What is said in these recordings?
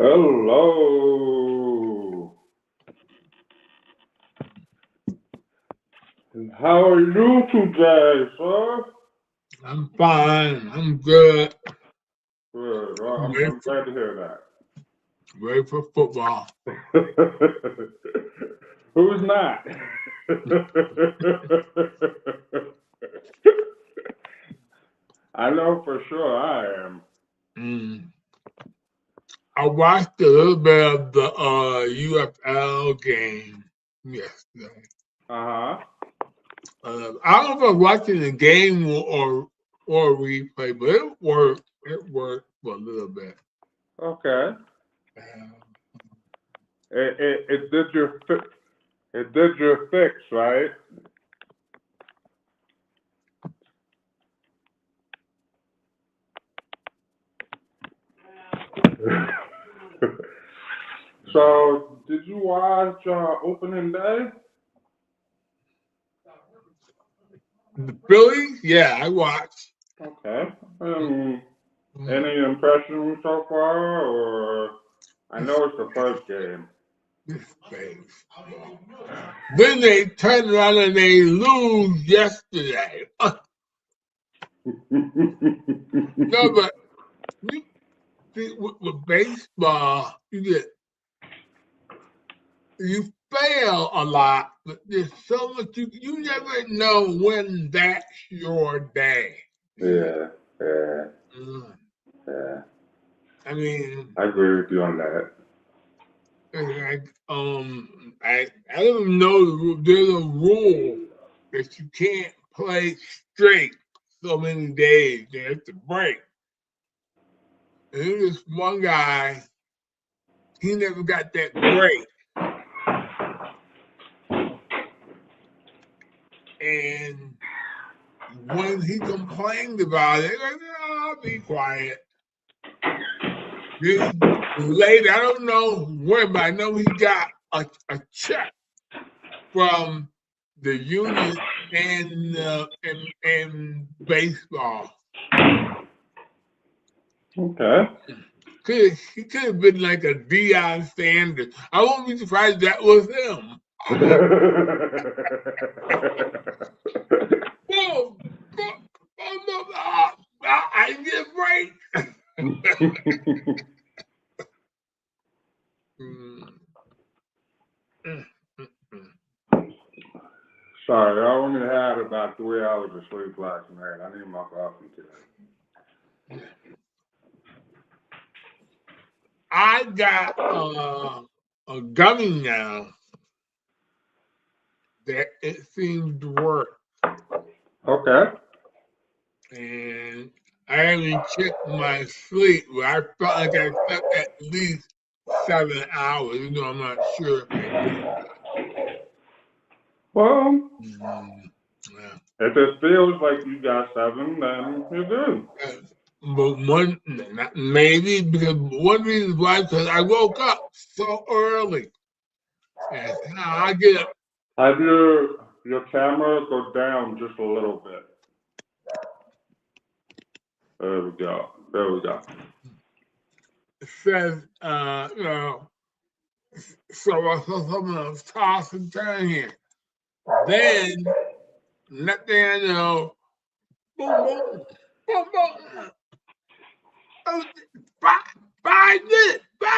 Hello. How are you today, sir? I'm fine. I'm good. Good. Well, I'm I'm glad to hear ready for football. that. Who's not? I know for sure I am. Mm. I watched a little bit of the UFL game yesterday. Uh-huh. I don't know if I was watching the game or replay, but it worked. It worked for a little bit. Okay. Um, It did your it did your fix, right? So, did you watch opening day? the Phillies, yeah, I watched. Okay. Any impressions so far, or I know it's the first game. This face. Then they turn around and they lose yesterday. No, but you see, with baseball, you fail a lot, but there's so much you never know when that's your day. Yeah, yeah, Mm. yeah. I mean, I agree with you on that. I don't know. There's a rule that you can't play straight so many days. You have to break. And there's this one guy, he never got that break. And when he complained about it, like, oh, I'll be quiet. Then later, I don't know when, but I know he got a check from the union and baseball. Okay. He could have been like a Deion Sanders. I won't be surprised if that was him. Boom, boom, boom, boom, I get a break. Mm, mm, mm, mm. Sorry, I only had about 3 hours of sleep last night. I need my coffee today. I got a gummy now that it seems to work. Okay. And I haven't checked my sleep, but I felt like I slept at least 7 hours. I'm not sure if I did. Well, Mm, yeah. if it feels like you got seven, then you're good. But maybe because one reason why, because I woke up so early. And I get up. Have your camera go down just a little bit. There we go. There we go. It says, so someone else toss and turn here. Then, next thing I know, boom, boom, boom, boom. Oh, 5 minutes, 5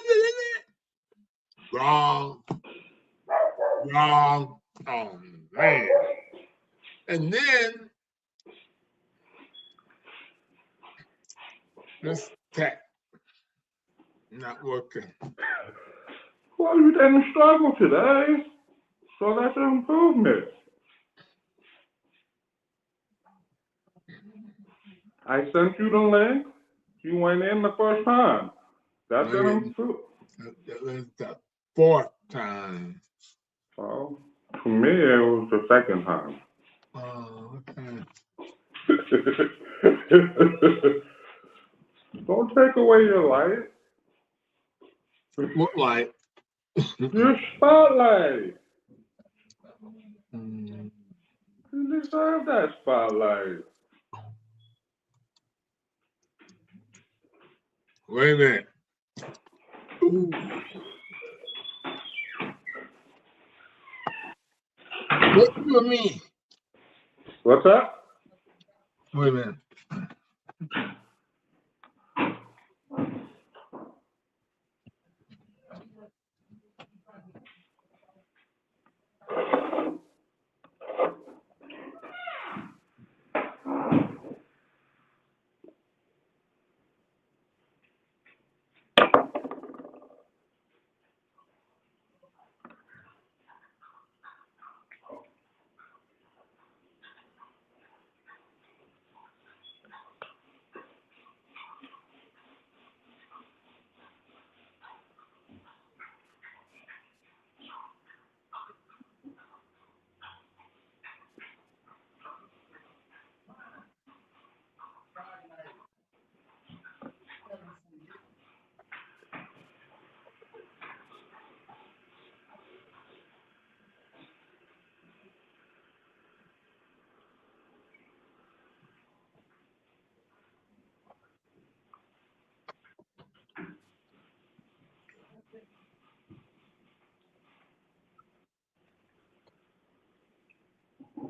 minutes. Wrong, wrong. Oh, man. And then, this tech not working. Well, you didn't struggle today, so that's an improvement. I sent you the link. You went in the first time. That's an Maybe improvement. that was the fourth time. Well, for me, it was the second time. Oh, okay. Don't take away your light. What light? Your spotlight. Mm, You deserve that spotlight. wait a minute. Ooh. What you mean? What's that? Wait a minute.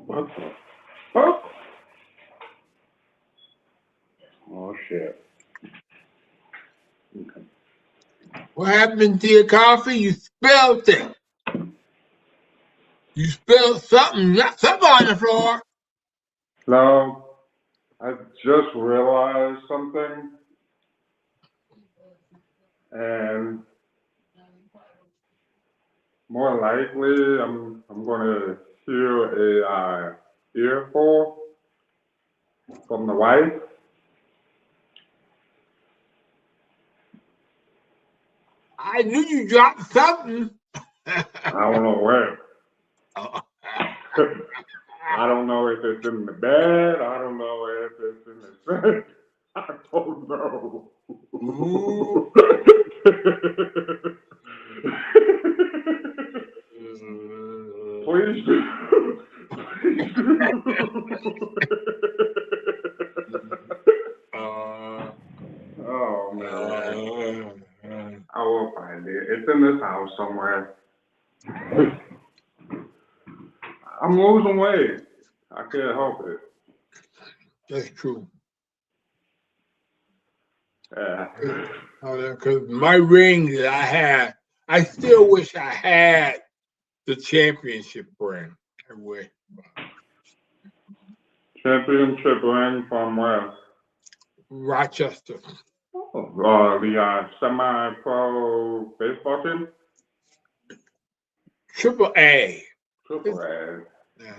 What the fuck? Oh shit. Okay. What happened to your coffee? You spilled it. You spilled something, not something on the floor. No, I just realized something, and more likely I'm gonna hear a earful from the wife. I knew you dropped something. I don't know where. Oh. I don't know if it's in the bed. I don't know if it's in the sink. I don't know. Ooh. Please do. Please do. Oh man. I will find it. It's in this house somewhere. I'm losing weight. I can't help it. That's true. Yeah. Because my ring that I had, I still wish I had the championship ring. I wish. Championship ring from where? Rochester. The semi-pro baseball team? Triple A. Triple A. Yeah.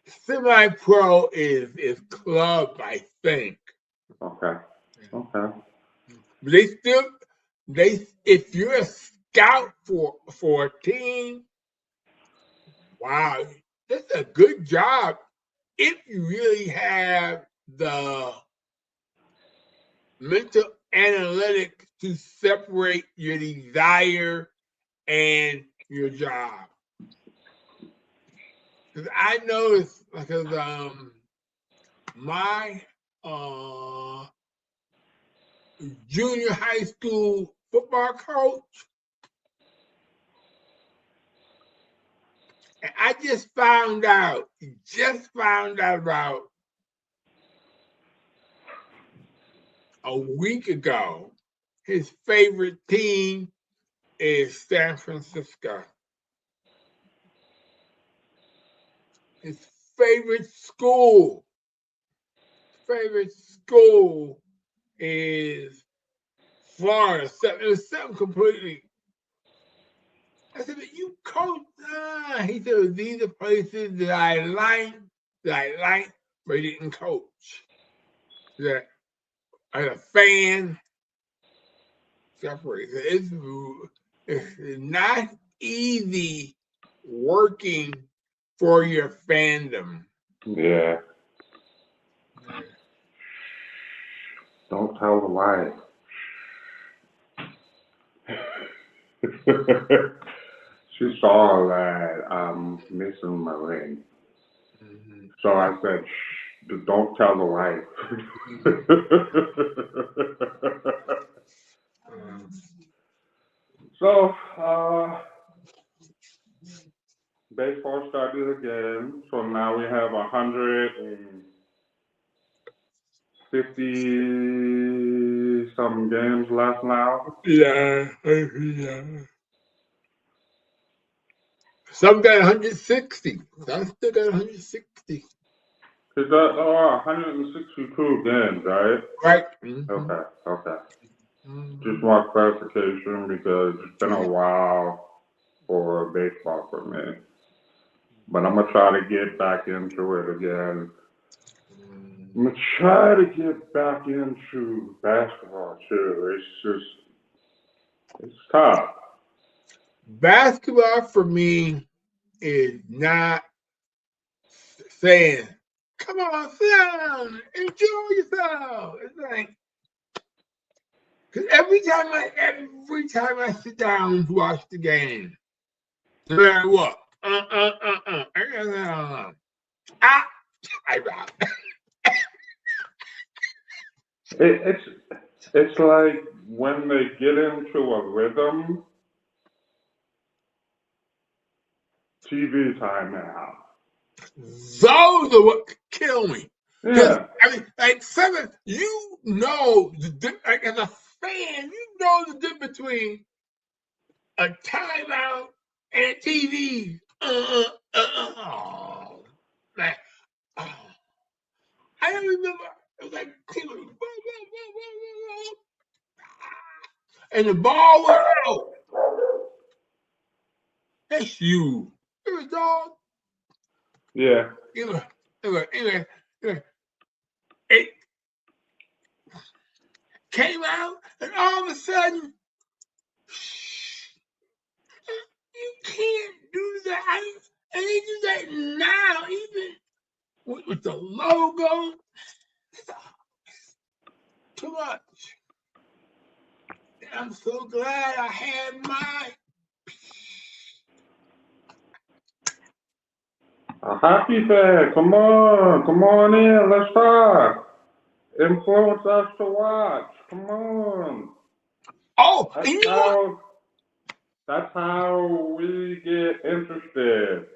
Semi-pro is club, I think. Okay. Okay. They still if you're a scout for a team, wow, that's a good job if you really have the mental analytics to separate your desire and your job. Because I noticed, because my junior high school football coach, and I just found out about a week ago, his favorite team is San Francisco. His favorite school is Florida. It was something completely. I said, but you coach. He said, these are places that I like, but he didn't coach. That as a fan, separate. It's not easy working for your fandom. Yeah. Don't tell the wife. She saw that I'm missing my ring. Mm-hmm. So I said, shh, don't tell the wife. So, baseball started again. So now we have 150 some games left now. Yeah, yeah. Some got 160. Some still got 160. Is that 162 games, right? Right. Okay, okay. Just Mhm. want clarification because it's been a while for baseball for me. But I'm gonna try to get back into it again. I'm gonna try to get back into basketball too. It's tough. Basketball for me is not saying, come on, sit down, enjoy yourself. It's like, because every time I sit down to watch the game, no matter what, ah, I rock. It's like when they get into a rhythm, TV time now. Those are what kill me. Because Yeah, I mean, like seven, you know, like as a fan, you know the difference between a timeout and TV. Oh, man. Oh. I don't remember. It was like, and the ball went out. That's you. It was dog. yeah. Anyway, it came out, and all of a sudden, you can't do that. And they do that now, even with the logo. It's too much. And I'm so glad I had my. A hockey fan, come on in, let's talk. Influence us to watch. Come on. Oh, and That's you know what? how that's how we get interested.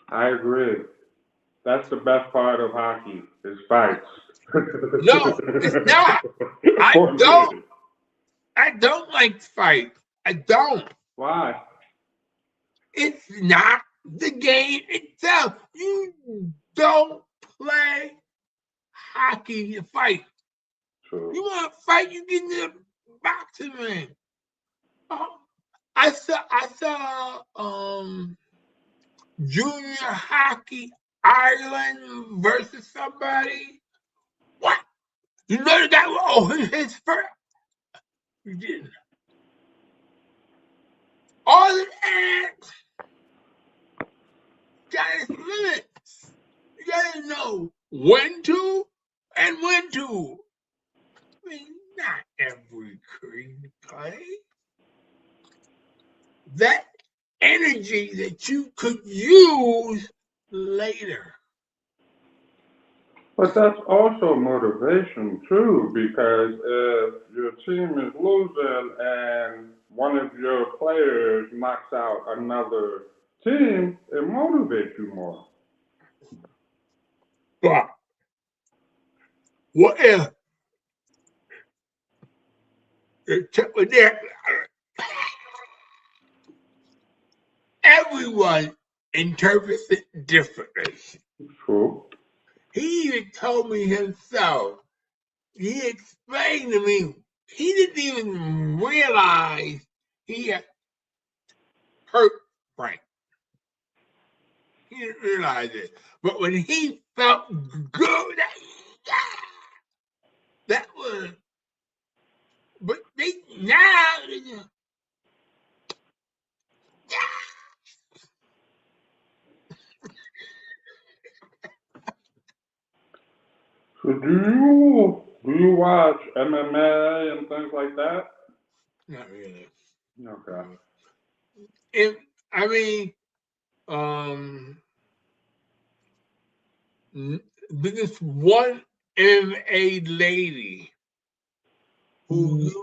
I agree. That's the best part of hockey is fights. No, it's not. I For don't. me. I don't like fight. I don't. Why? It's not the game itself. You don't play hockey to fight. True. You want to fight, you get in the boxing ring. Oh, I saw junior hockey Ireland versus somebody. What? You know the guy was his first. You didn't. All the ads got its limits. You gotta know when to and when to. I mean, not every cream play. That energy that you could use later. But that's also motivation too, because if your team is losing and one of your players knocks out another team, it motivates you more. But what if everyone interprets it differently? True. He even told me himself. He explained to me he didn't even realize he had hurt Frank. He didn't realize it. But when he felt good, that was. But they now, So do you watch MMA and things like that? not really. Okay. And I mean, um, this one MMA lady whose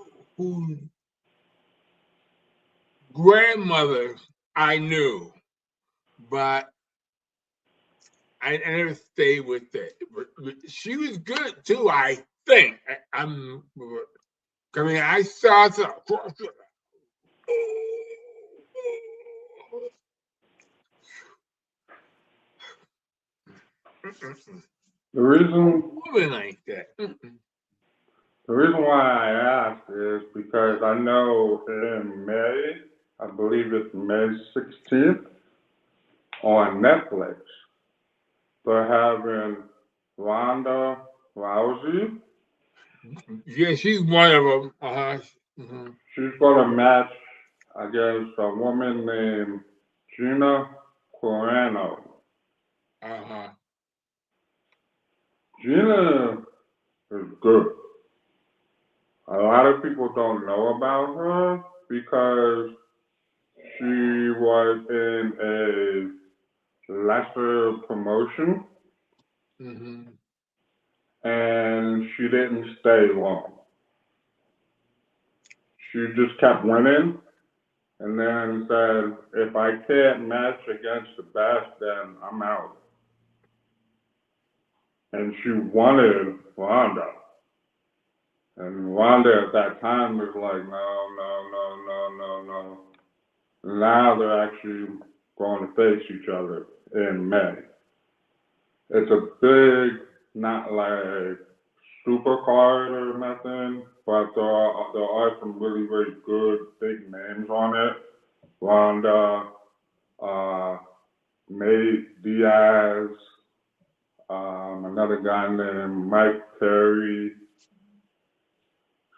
grandmother I knew, but I never stayed with it. But she was good too, I think. I mean, I saw some. The reason Woman like that. the reason why I asked is because I know in May, I believe it's May 16th, on Netflix, they're having Ronda Rousey. Yeah, she's one of them. Mm-hmm. She's going to match against a woman named Gina Carano. Uh-huh. Gina is good. A lot of people don't know about her because she was in a lesser promotion Mm-hmm. and she didn't stay long. She just kept winning and then said, if I can't match against the best, then I'm out. And she wanted Ronda. And Ronda at that time was like, no, no, no, no, no, no. Now they're actually going to face each other in May. It's a big, not like super card or nothing, but there are some really, really good big names on it. Ronda, Nate Diaz, another guy named Mike Perry.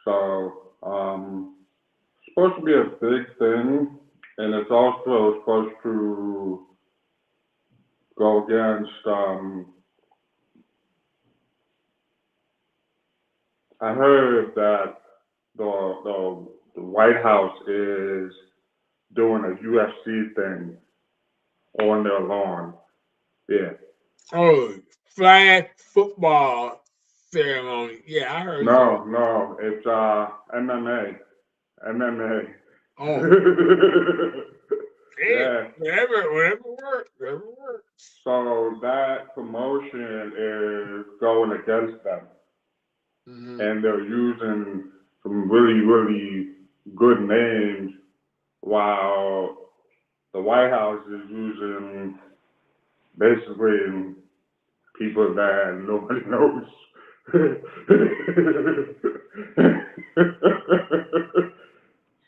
So, it's supposed to be a big thing, and it's also supposed to go against, I heard that the White House is doing a UFC thing on their lawn. Yeah. Oh, flag football ceremony. Yeah, I heard No, so. no, it's MMA. MMA. Oh, hey, Yeah. whatever works, whatever works. So that promotion is going against them, Mm-hmm. and they're using some really, really good names, while the White House is using basically people that nobody knows.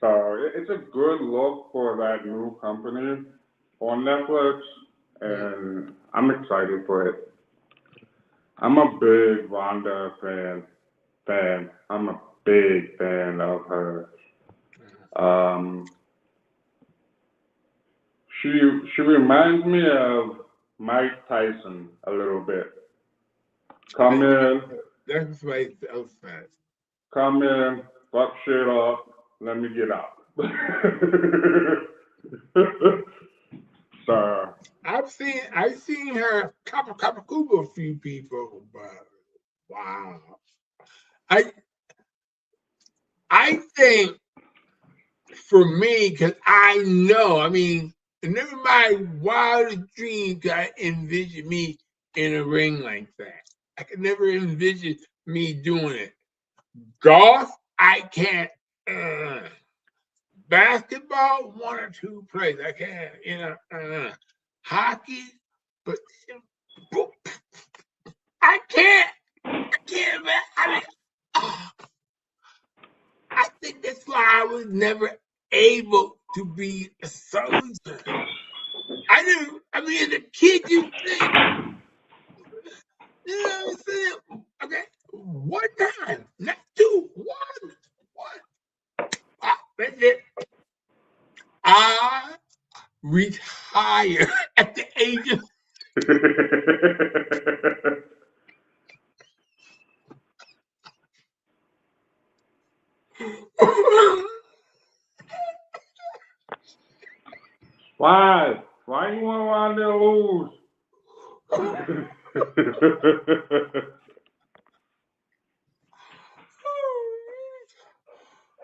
So it's a good look for that new company on Netflix, and I'm excited for it. I'm a big Rhonda fan. I'm a big fan of her. Um, she reminds me of Mike Tyson a little bit. Come in, That's why it's fast. come in, fuck shit up, let me get out. So I've seen her couple Google a few people, but wow. I I think for me, because I know, I mean, never my wildest dream could I envision me in a ring like that. I could never envision me doing it. Golf, I can't. Basketball, one or two plays, I can't. Hockey, but I can't. I can't, man. I mean, I think that's why I was never able to be a soldier. I didn't. I mean, as a kid, you think, you know what I'm saying? Okay, one time, not two, one. That's it. I retired at the age of. Why? Why you want to lose?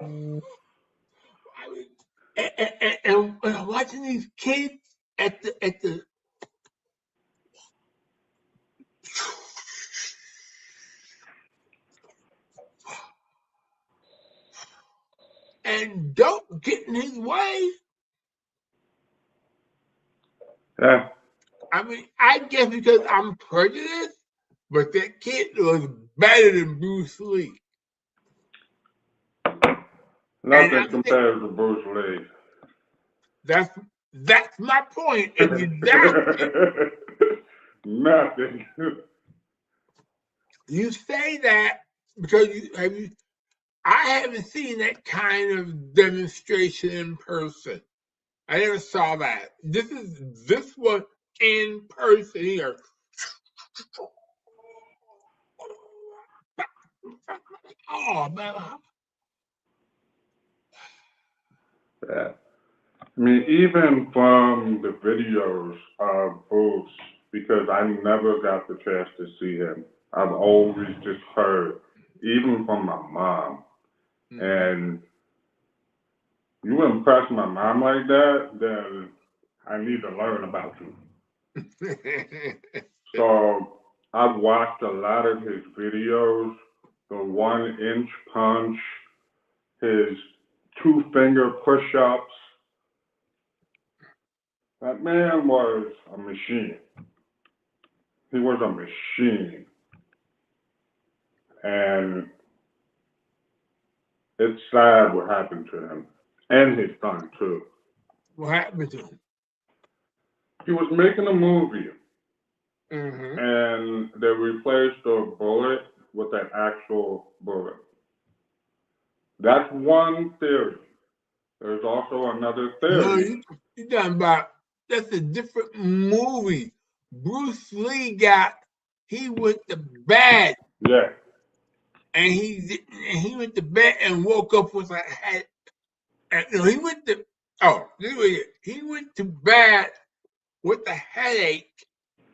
I mean, and watching these kids at the and don't get in his way. Yeah. I mean, I guess because I'm prejudiced, but that kid was better than Bruce Lee. Nothing compares to Bruce Lee. That's my point. Exactly. Nothing. You say that because I haven't seen that kind of demonstration in person. I never saw that. This was in person here. Oh man. Yeah. I mean, even from the videos of Bruce, because I never got the chance to see him. I've always just heard, even from my mom. And you impress my mom like that, then I need to learn about you. So I've watched a lot of his videos, the 1-inch punch, his 2-finger push-ups. That man was a machine. He was a machine. And it's sad what happened to him. And his son, too. What happened to him? He was making a movie. Mm-hmm. And they replaced the bullet with an actual bullet. That's one theory. There's also another No, theory. you're talking about that's a different movie. Bruce Lee he went to bed. Yeah. And he went to bed and woke up with a head. And no, he went to bed with a headache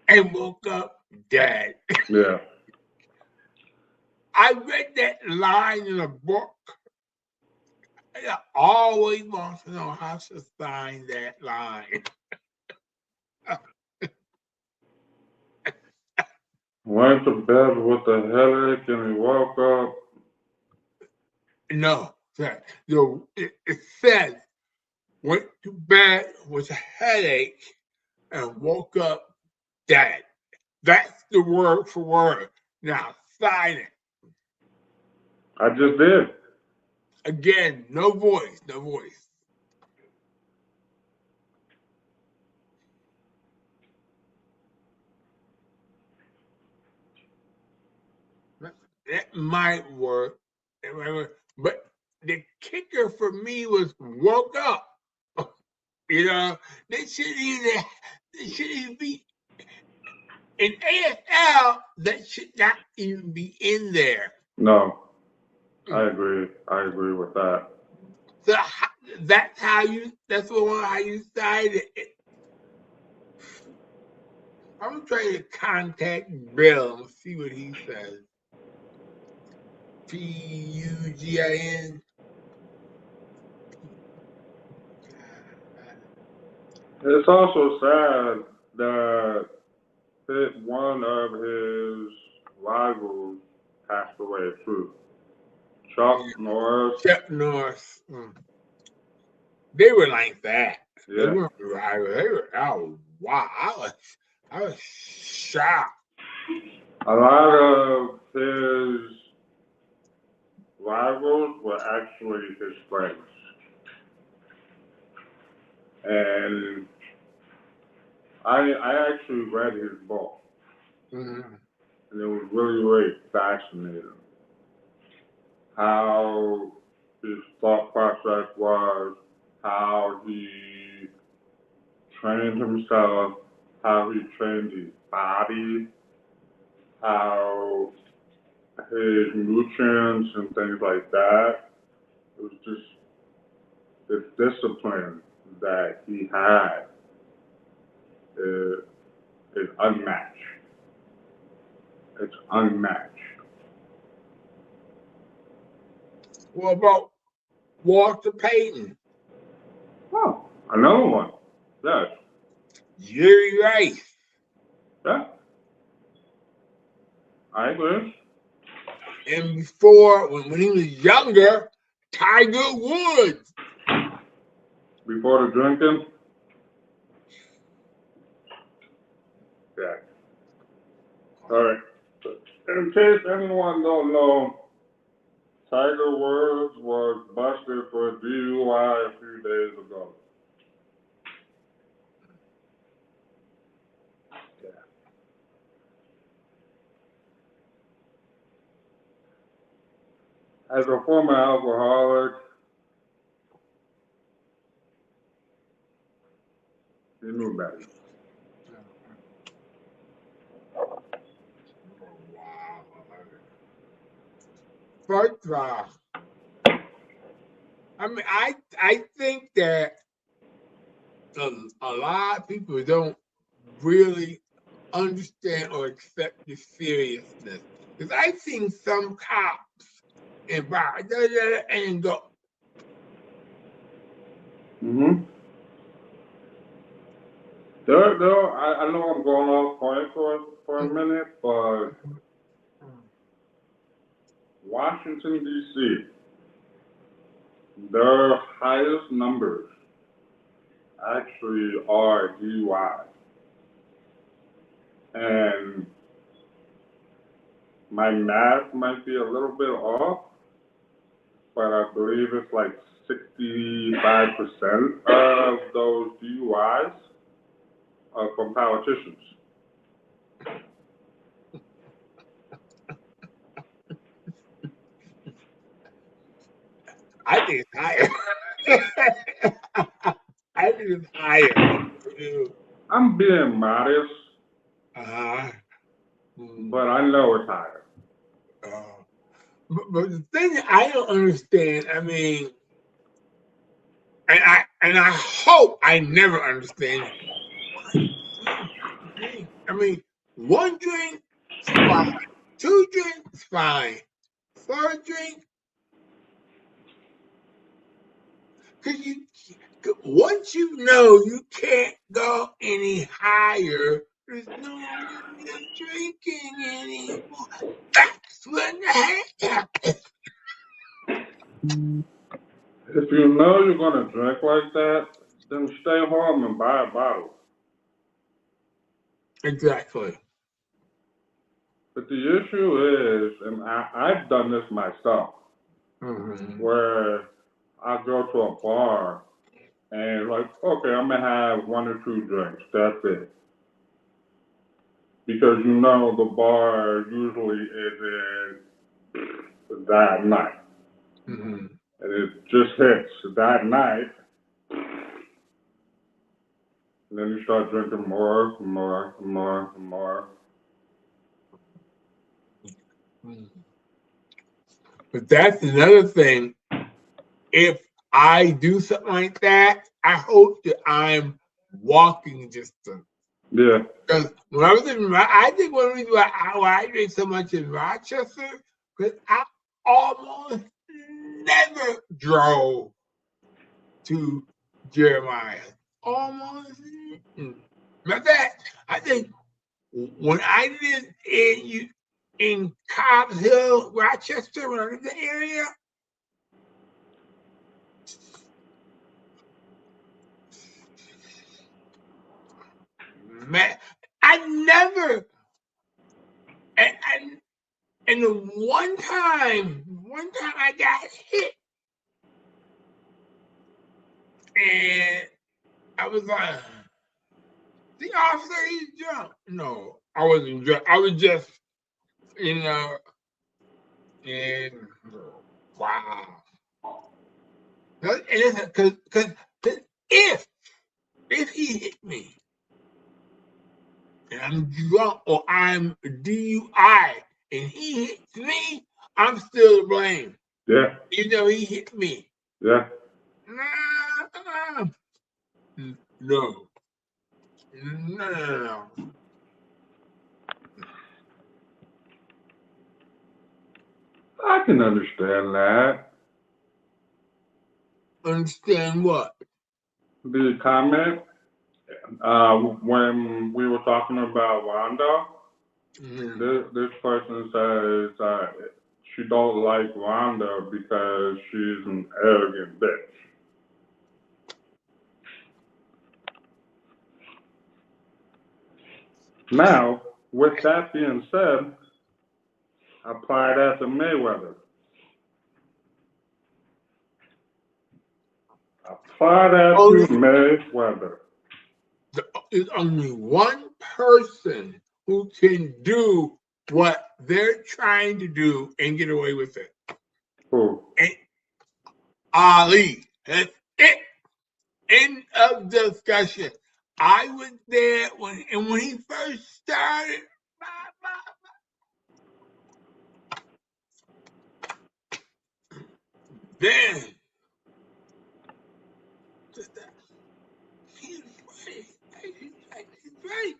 and woke up dead. Yeah. I read that line in a book. I always want to know how to find that line. Went to bed with a headache and he woke up. No, it says went to bed with a headache and woke up dead. That's the word for word. Now sign it. I just did. Again, no voice, no voice. That might work. But the kicker for me was woke up. You know, they shouldn't even be in AFL. That should not even be in there. No, I agree. I agree with that. So that's how you decided it. I'm trying to contact Bill and see what he says. Pugin. It's also sad that one of his rivals passed away too. Chuck Norris. Chuck Norris. They were like that. Yeah. They weren't rivals. They were. Oh wow! I was shocked. A lot of his rivals were actually his friends. And I actually read his book. Mm-hmm. And it was really, really fascinating. How his thought process was, how he trained himself, how he trained his body, how his nutrients and things like that. It was just the discipline that he had is unmatched. It's unmatched. Well, about Walter Payton. Oh, another one. Yes. Jerry Rice. Yeah. I agree. And before, when he was younger, Tiger Woods. Before the drinking. Yeah. All right. In case anyone don't know, Tiger Woods was busted for a DUI a few days ago. Yeah. As a former alcoholic, he knew better. Wow. First of all, I mean, I think that a lot of people don't really understand or accept the seriousness. Because I've seen some cops and go. Mm-hmm. I know I'm going off point for a minute, but Washington, D.C., their highest numbers actually are DUI. And my math might be a little bit off, but I believe it's like 65% of those DUIs are from politicians. I think it's higher. I think it's higher. I'm being modest, Uh, but I know it's higher. but the thing that I don't understand, I mean, and I hope I never understand. Drink. I mean, one drink, fine. Two drinks, fine. Third drink, because once you know you can't go any higher, there's no use in drinking anymore. That's when the happens. If you know you're going to drink like that, then stay home and buy a bottle. Exactly. But the issue is, and I've done this myself, where I go to a bar and like, okay, I'm gonna have one or two drinks. That's it. Because you know the bar usually isn't that night. Mm-hmm. And it just hits that night. And then you start drinking more and more and more and more. But that's another thing. If I do something like that, I hope that I'm walking distance. Yeah. Because when I was I think one of the reasons why I drink so much in Rochester, because I almost never drove to Jeremiah. Almost. Matter of fact, I think when I lived in Cobb Hill, Rochester, when I lived in the area, man, I never, and the one time I got hit, and I was like, the officer, he's drunk. No, I wasn't drunk. I was just, and wow. And listen, because if he hit me, and I'm drunk or I'm DUI and he hits me, I'm still to blame. Yeah. Even though he hit me. Yeah. No. No. I can understand that. Understand what? The comment when we were talking about Wanda, this person says she don't like Wanda because she's an arrogant bitch. Now, with that being said, apply that to Mayweather. Apply that to Mayweather. There's only one person who can do what they're trying to do and get away with it. Who? And Ali. That's it. End of discussion. I was there when he first started. Then he's right. He's right.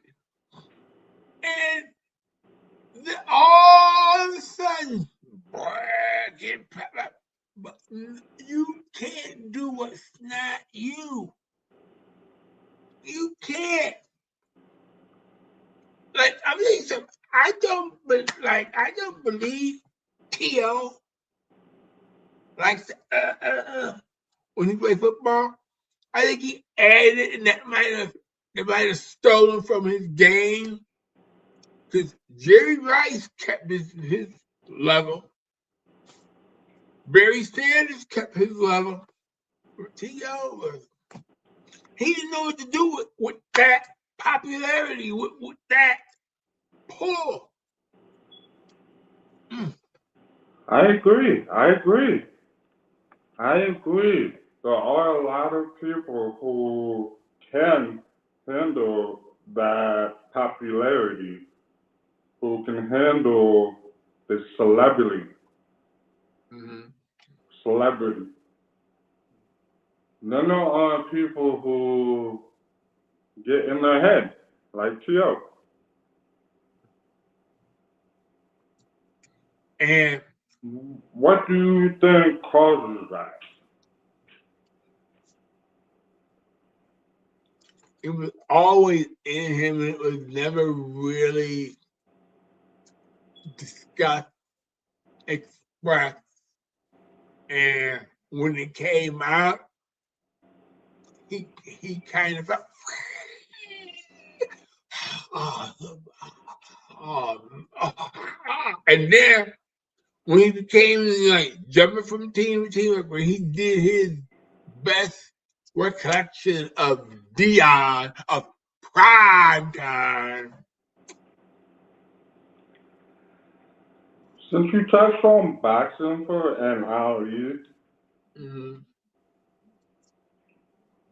And then all of a sudden, but you can't do what's not you. You can't. Like I mean, I don't believe T.O. likes when he played football. I think he added, and that might have stolen from his game because Jerry Rice kept his level. Barry Sanders kept his level. T.O. He didn't know what to do with that popularity, with that pull. I agree. There are a lot of people who can handle that popularity, who can handle the celebrity. Celebrity. Then there are people who get in their head, like T.O. And what do you think causes that? It was always in him, and it was never really discussed, expressed. And when it came out, he kind of felt, and then when he became like jumping from team to team, like when he did his best recollection of Dion of prime time. Since you touched on boxing and Ali,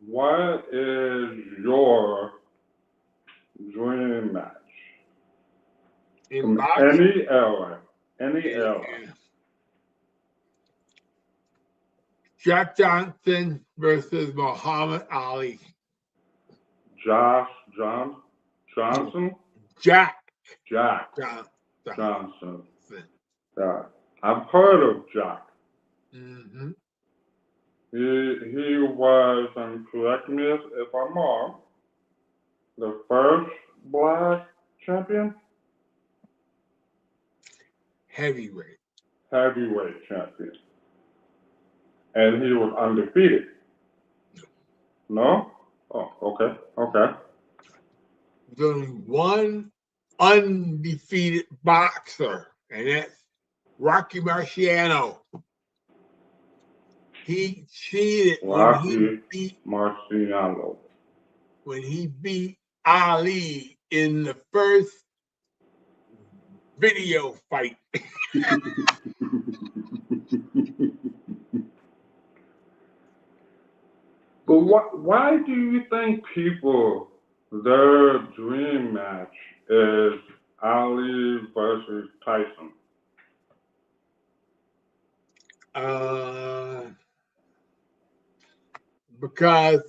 what is your dream match? From any era. Jack Johnson versus Muhammad Ali. Johnson? Jack Johnson. Yeah. I've heard of Jack. He was, and correct me if I'm wrong, the first black champion? Heavyweight champion. And he was undefeated. No? Oh, okay. There's only one undefeated boxer, and that's Rocky Marciano. He cheated when he beat Ali in the first video fight. But why do you think people, their dream match is Ali versus Tyson? Because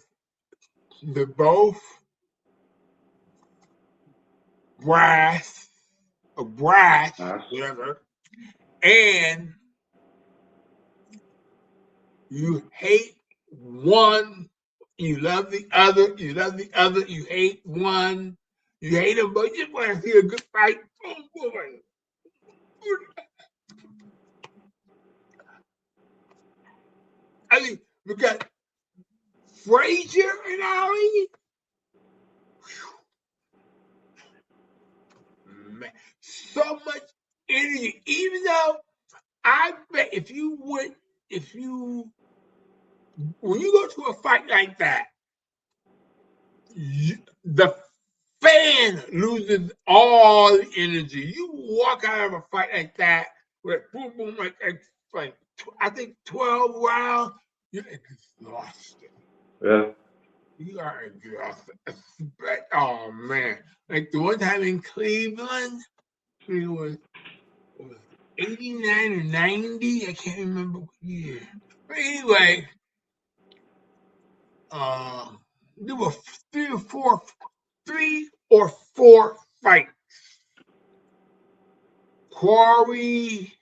they're both brass, whatever, and you hate one, you love the other, you love the other, you hate one, you hate them, but you just want to see a good fight. Boom, boom, boom. I mean, we got Frazier and Ali. Man, so much energy. Even though I bet when you go to a fight like that, the fan loses all the energy. You walk out of a fight like that with boom, boom, like I think 12 rounds, you're exhausted. Yeah. You are exhausted. Oh man, like the one time in Cleveland, it was 89 or 90. I can't remember what year. But anyway, there were three or four fights. Quarry.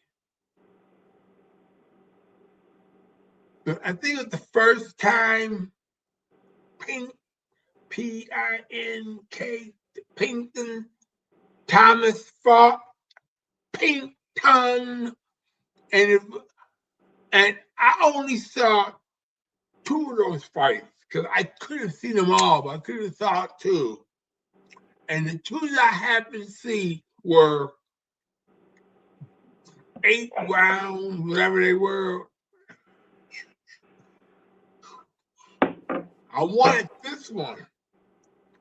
I think it was the first time P-I-N-K, Pinkton, Thomas fought Pinkton, and I only saw two of those fights because I couldn't see them all, but I could have saw two. And the two that I happened to see were 8 rounds, whatever they were. I wanted this one,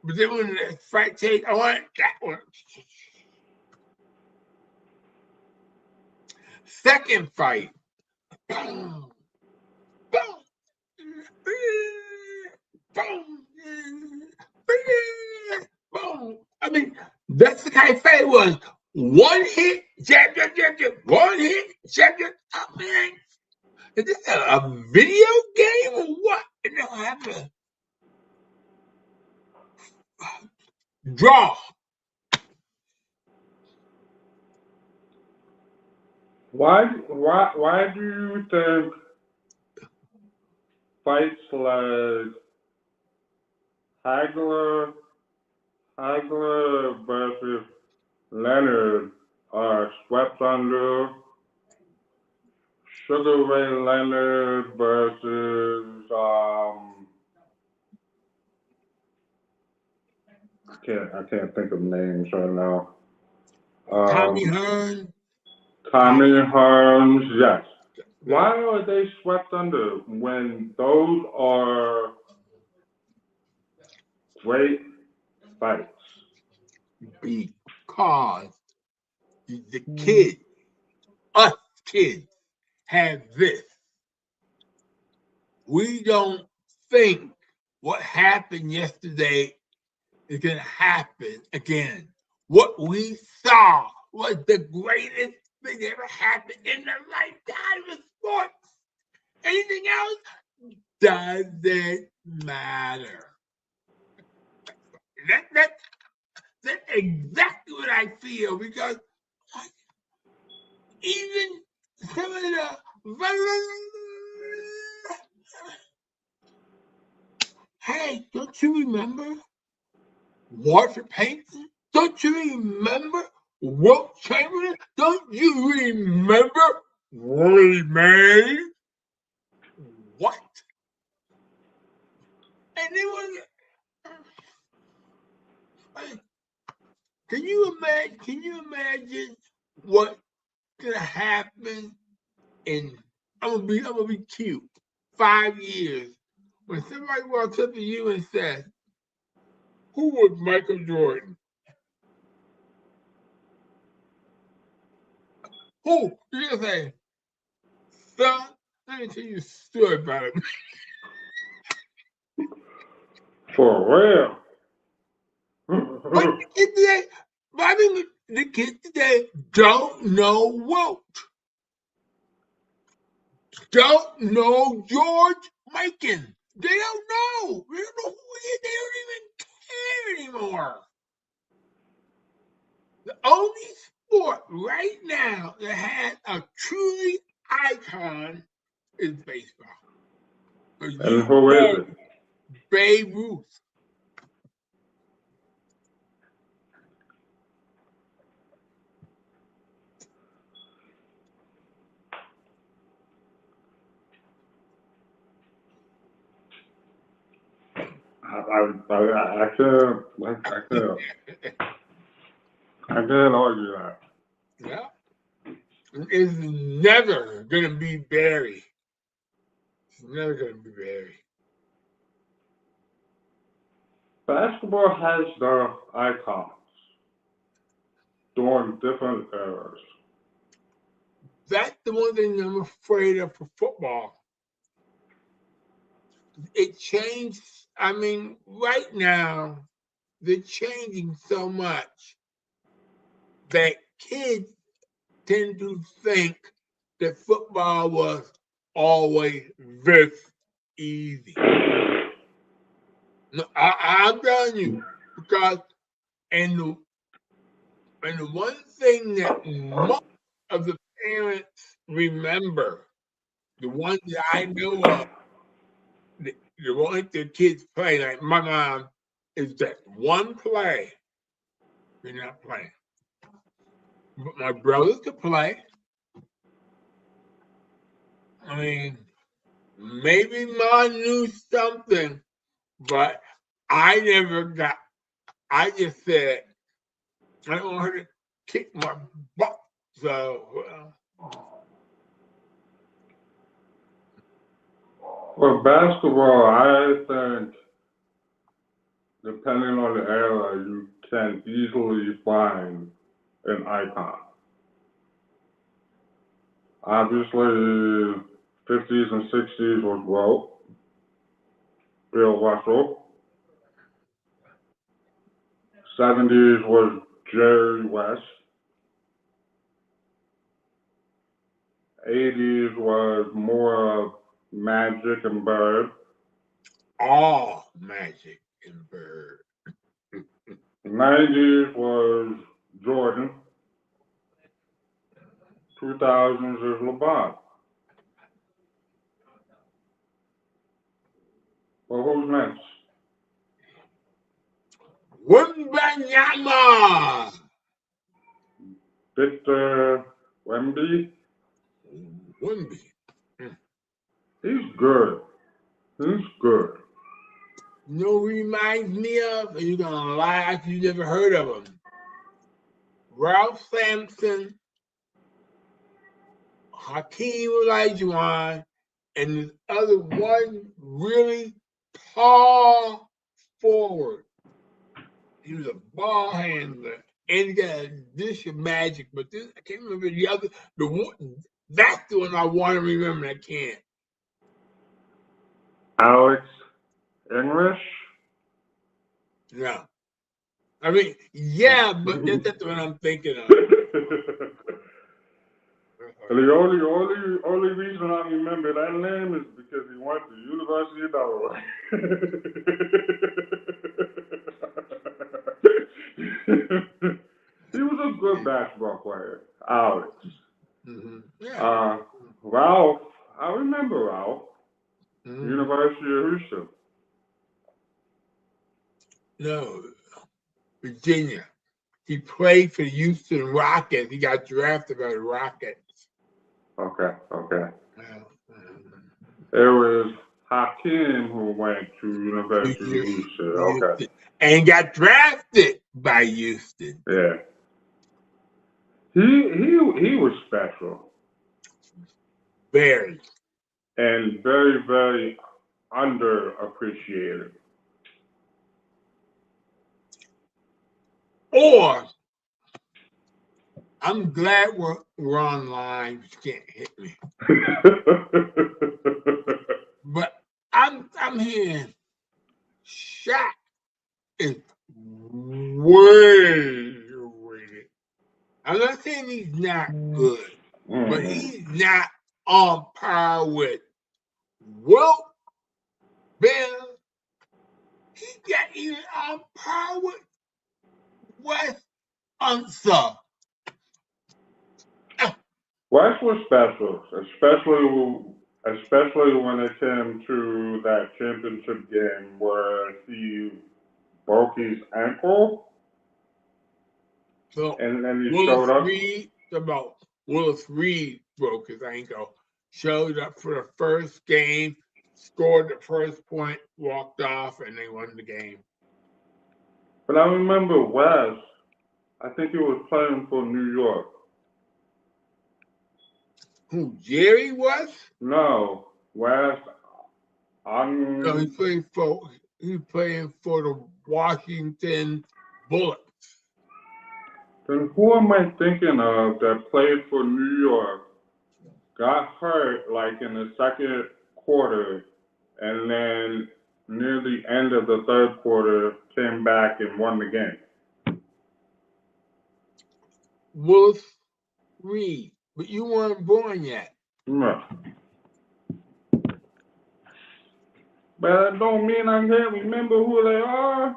but then when the fight tape, I wanted that one. Second fight. Boom, boom, boom. I mean, that's the kind of fight it was. One hit, jab, jab, jab, jab. One hit, jab, jab. Oh, man. Is this a video game or what? And they'll have to draw. Why do you think fights like Hagler versus Leonard are swept under? Sugar Ray Leonard versus I can't think of names right now. Tommy Hearn. Tommy Hearns, yes. Why are they swept under when those are great fights? Because the kids, us kids, have this. We don't think what happened yesterday is going to happen again. What we saw was the greatest thing that ever happened in the lifetime of sports. Anything else doesn't matter. That's exactly what I feel because even some of the hey, don't you remember Walter Payton? Don't you remember Wilt Chamberlain? Don't you remember Willie May? What? And they were. Can you imagine what's gonna happen in? I'm gonna be cute. 5 years when somebody walks up to you and says, "Who was Michael Jordan?" Who? You're gonna say, "Son, let me tell you a story about him." For real. But the kids today don't know Wilt. Don't know George Mikan. They don't know. They don't know who he is. They don't even care anymore. The only sport right now that has a truly icon is baseball. And who is it? Babe Ruth. I can't argue that. Yeah. It's never gonna be Barry. It's never gonna be Barry. Basketball has the icons during different eras. That's the one thing I'm afraid of for football. It changed. I mean, right now, they're changing so much that kids tend to think that football was always this easy. No, I'm telling you, because and the one thing that most of the parents remember, the ones that I know of, the ones their kids play, like my mom, is that one play they're not playing. But my brothers could play. I mean, maybe mom knew something, but I never got. I just said I don't want her to kick my butt. So For basketball, I think, depending on the era, you can easily find an icon. Obviously, 50s and 60s was Bill Russell. 70s was Jerry West. 80s was more of Magic and Bird. all Magic and Bird. 90s was Jordan. 2000s is LeBron. Well, who's next? Wembanyama. Victor Wemby. Wemby. He's good. He's good. You know who he reminds me of? And you're gonna laugh, you never heard of him. Ralph Sampson, Hakeem Olajuwon, and this other one really tall forward. He was a ball handler. And he got a dish of magic, but this I can't remember the other. The one that's the one I want to remember. I can't. Alex English. No, I mean, yeah, but that's what I'm thinking of. The only reason I remember that name is because he went to the University of Delaware. He was a good basketball player, Alex. Mm-hmm. Yeah. Ralph, I remember Ralph. Mm-hmm. University of Houston. No, Virginia. He played for the Houston Rockets. He got drafted by the Rockets. Okay. Mm-hmm. It was Hakeem who went to University of Houston. Okay. And got drafted by Houston. Yeah. He was special. Very. And very, very underappreciated. Or I'm glad we're online. You can't hit me. But I'm hearing Shaq is way overrated. I'm not saying he's not good, but he's not on par with Wilt, Bill. He's not even on par with Wes Unseld. Wes was special, especially especially when it came to that championship game where he broke his ankle So and then he Willis showed up. Reed, about Willis Reed broke his ankle, showed up for the first game, scored the first point, walked off, and they won the game. But I remember West, I think he was playing for New York. Who, Jerry was? No, West, No, I'm, he playing for the Washington Bullets. then who am I thinking of that played for New York, got hurt like in the second quarter, and then near the end of the third quarter came back and won the game? Willis Reed. But you weren't born yet. No. But that don't mean I can't remember who they are.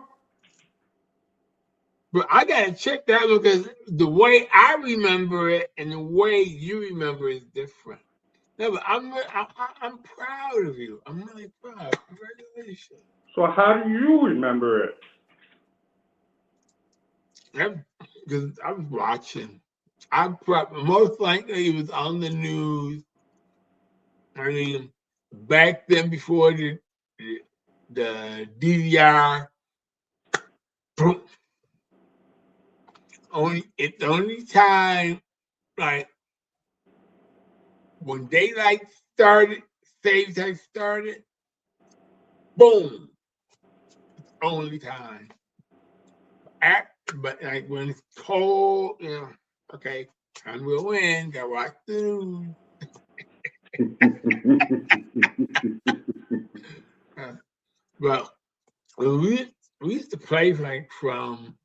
But I gotta check that because the way I remember it and the way you remember it is different. No, but I'm proud of you. I'm really proud. Congratulations. So how do you remember it? Because I was watching. I probably most likely it was on the news. I mean, back then before the DVR, it's the only time like when daylight started, save time started, boom, only time. But like when it's cold, okay, time will win. Gotta watch the news. But we used to play like from.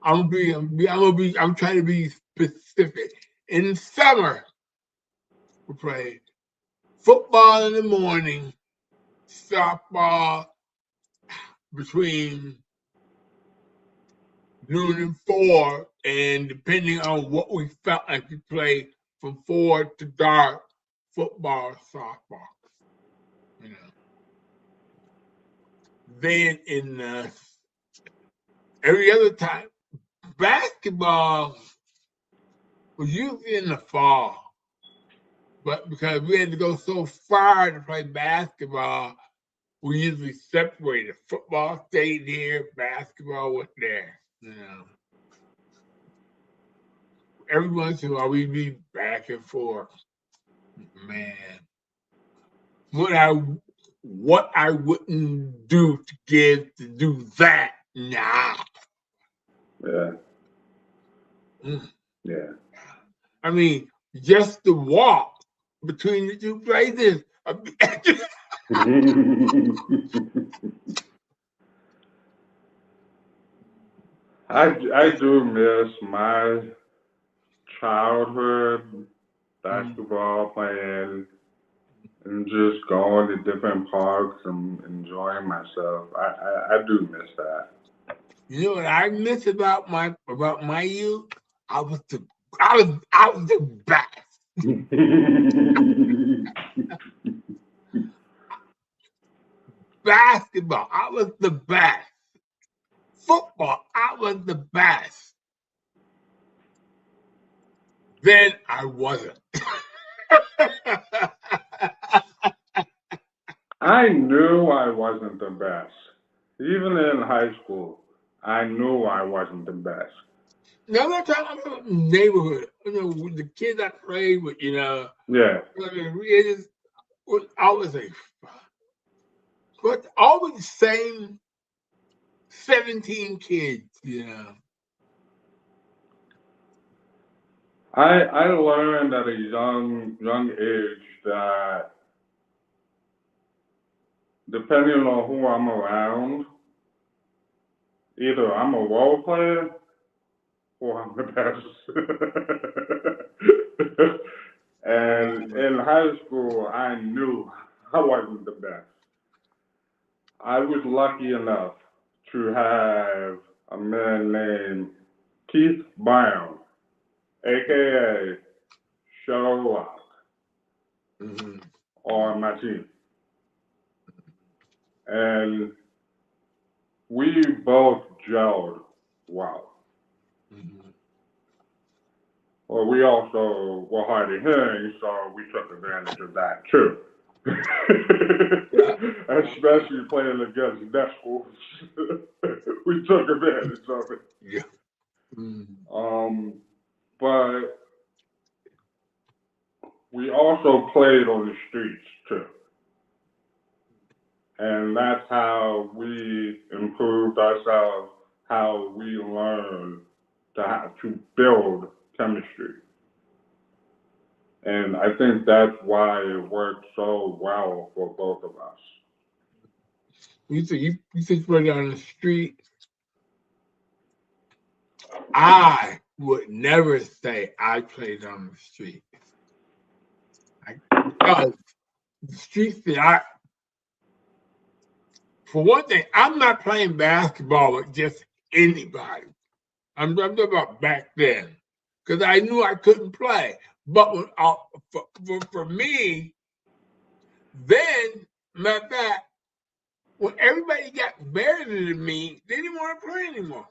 I'm trying to be specific. In summer, we play football in the morning, softball between noon and 4, and depending on what we felt like we played from 4 to dark, football, softball. You know. Then in every other time, basketball was usually in the fall, but because we had to go so far to play basketball, we usually separated. Football stayed here, basketball went there. You know. Every once in a while, we'd be back and forth. Man, what I wouldn't do to do that now. Yeah. Mm. Yeah. I mean, just the walk between the two places. I do miss my childhood basketball playing and just going to different parks and enjoying myself. I do miss that. You know what I miss about my youth? I was the best. Basketball, I was the best. Football, I was the best. Then I wasn't. I knew I wasn't the best. Even in high school, I knew I wasn't the best. Now I'm talking about neighborhood. The kids I played with, Yeah. it was always but always the same 17 kids. I learned at a young age that depending on who I'm around, either I'm a role player or I'm the best. And in high school, I knew I wasn't the best. I was lucky enough to have a man named Keith Brown, aka Sherlock, Mm-hmm. on my team. And we both gelled well. Mm-hmm. Well, we also were hard of hearing, so we took advantage of that too. Yeah. Especially playing against net schools. We took advantage of it. Yeah. Mm-hmm. But we also played on the streets too. And that's how we improved ourselves, how we learned to build chemistry. And I think that's why it worked so well for both of us. You think right down the street. I would never say I played on the street. Because the streets that for one thing, I'm not playing basketball with just anybody. I'm talking about back then, because I knew I couldn't play. But for me, then, matter of fact, when everybody got better than me, they didn't want to play anymore.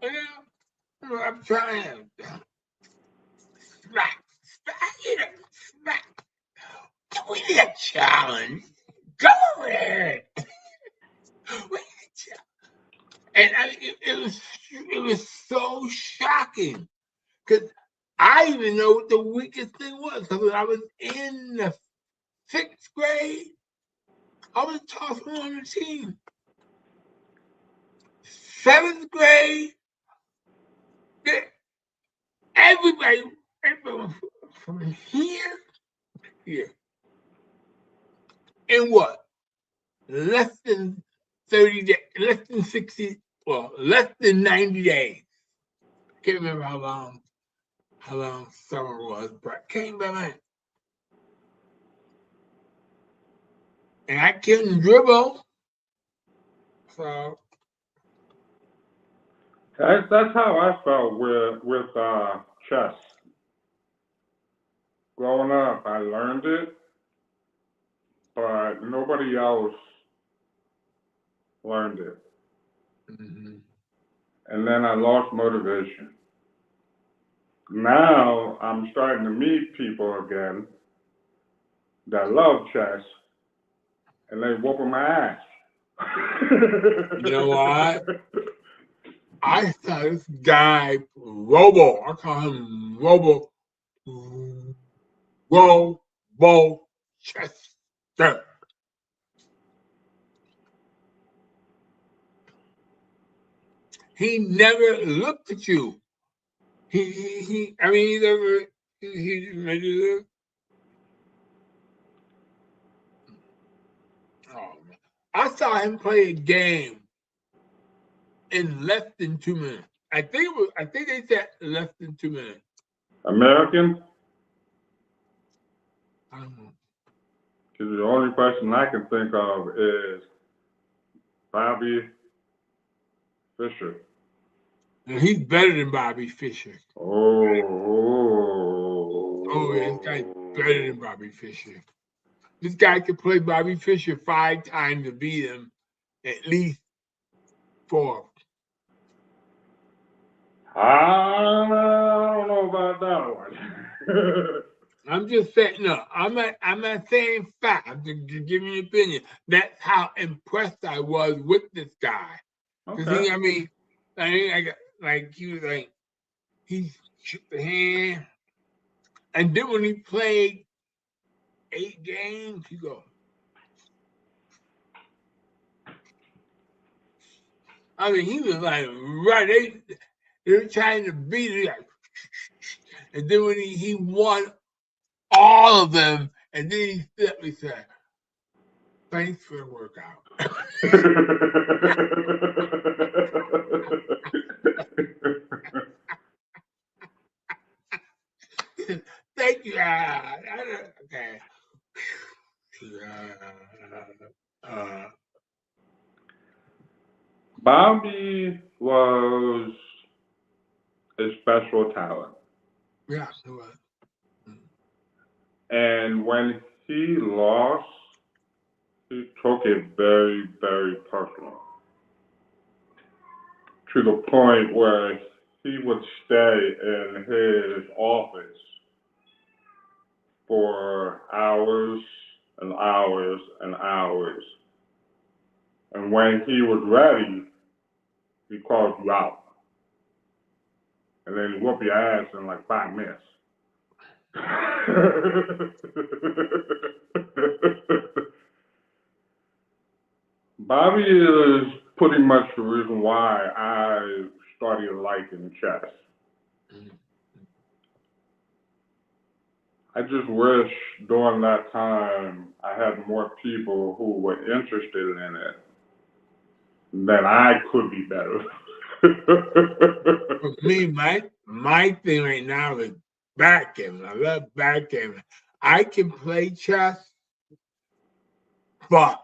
You know, I'm trying to smack, smack. We need a challenge. Go over there. We need a challenge. And it was so shocking because I even know what the weakest thing was. Because when I was in the 6th grade, I was the toughest one on the team. 7th grade, everybody from here, in what? Less than 30 days, less than 60, well, less than 90 days. Can't remember how long summer was, but came by. And I couldn't dribble. So That's how I felt with chess. Growing up, I learned it, but nobody else learned it. mm-hmm. And then I lost motivation. Now I'm starting to meet people again that love chess, and they whooping my ass. You know what? I saw this guy, Robo. I call him Robo Chester. He never looked at you. I mean, he never, he made you look. Oh, man. I saw him play a game in less than 2 minutes. I think they said less than 2 minutes. American? I don't know. Because the only person I can think of is Bobby Fischer. And he's better than Bobby Fischer. Oh, yeah, this guy's better than Bobby Fischer. This guy could play Bobby Fischer 5 times to beat him at least 4. I don't know about that one. I'm just saying, no, I'm not saying fact. I'm just giving you an opinion. That's how impressed I was with this guy. Because Okay. like he was like, he shook the hand. And then when he played 8 games, he goes, I mean, he was like, right, they were trying to beat him. Like, and then when he won all of them, and then he simply said, thanks for the workout. Thank you. Okay. Bobby was a special talent. Yeah, it was. And when he lost, he took it very, very personal to the point where he would stay in his office for hours and hours and hours. And when he was ready, he called you out. And then he whoop your ass in like 5 minutes. Bobby is pretty much the reason why I started liking chess. I just wish during that time I had more people who were interested in it than I could be better. For me, my thing right now is backgammon. I love backgammon. I can play chess, but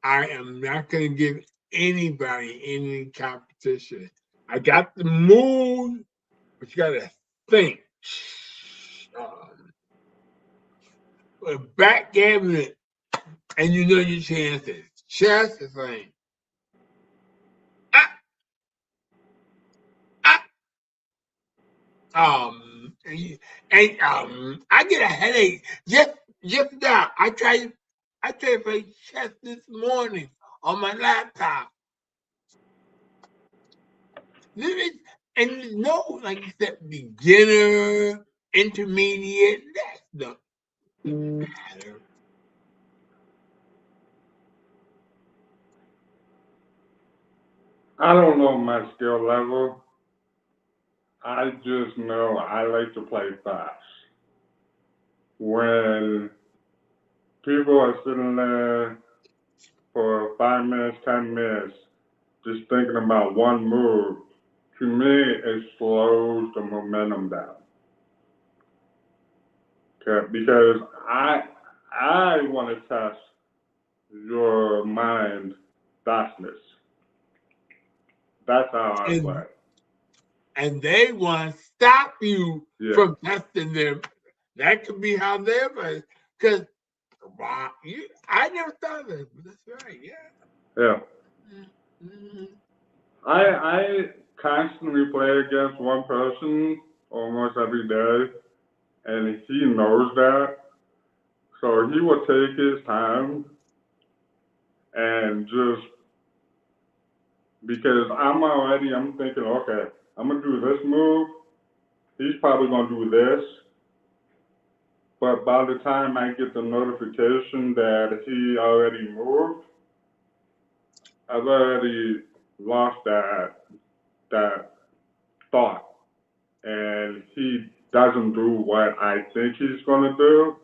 I am not going to give anybody any competition. I got the mood, but you got to think. Backgammon, and you know your chances. Chess is like, ah, ah, I get a headache just now. I tried to play chess this morning on my laptop. And no, like you said, beginner, intermediate, that's the matter. I don't know my skill level. I just know I like to play fast. When people are sitting there for 5 minutes, 10 minutes, just thinking about one move, to me, it slows the momentum down. Okay? Because I want to test your mind fastness. That's how I play. And they want to stop you Yeah. from testing them. That could be how they're playing. Because wow, I never thought of that, but that's right, yeah. Yeah. Mm-hmm. I constantly play against one person almost every day, and he knows that. So he will take his time and just because I'm thinking, okay, I'm gonna do this move. He's probably gonna do this, but by the time I get the notification that he already moved, I've already lost that thought, and he doesn't do what I think he's gonna do,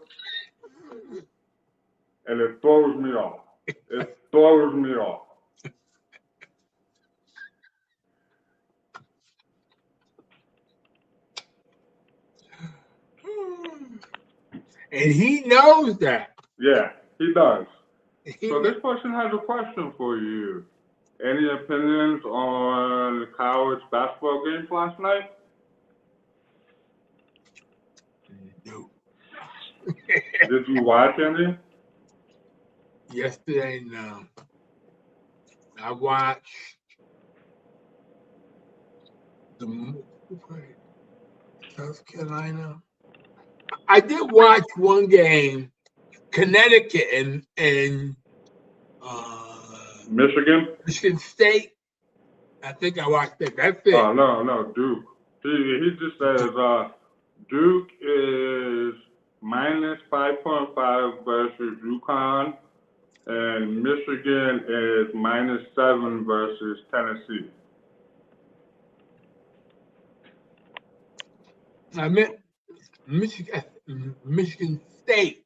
and it throws me off. It throws me off. And he knows that. Yeah, he does. So this person has a question for you. Any opinions on college basketball games last night? No. Did you watch any? Yesterday, no. I watched South Carolina. I did watch one game, Connecticut and Michigan? Michigan State. I think I watched that. That's it. Oh, no, Duke. He just says Duke is minus 5.5 versus UConn, and Michigan is minus 7 versus Tennessee. I meant Michigan State.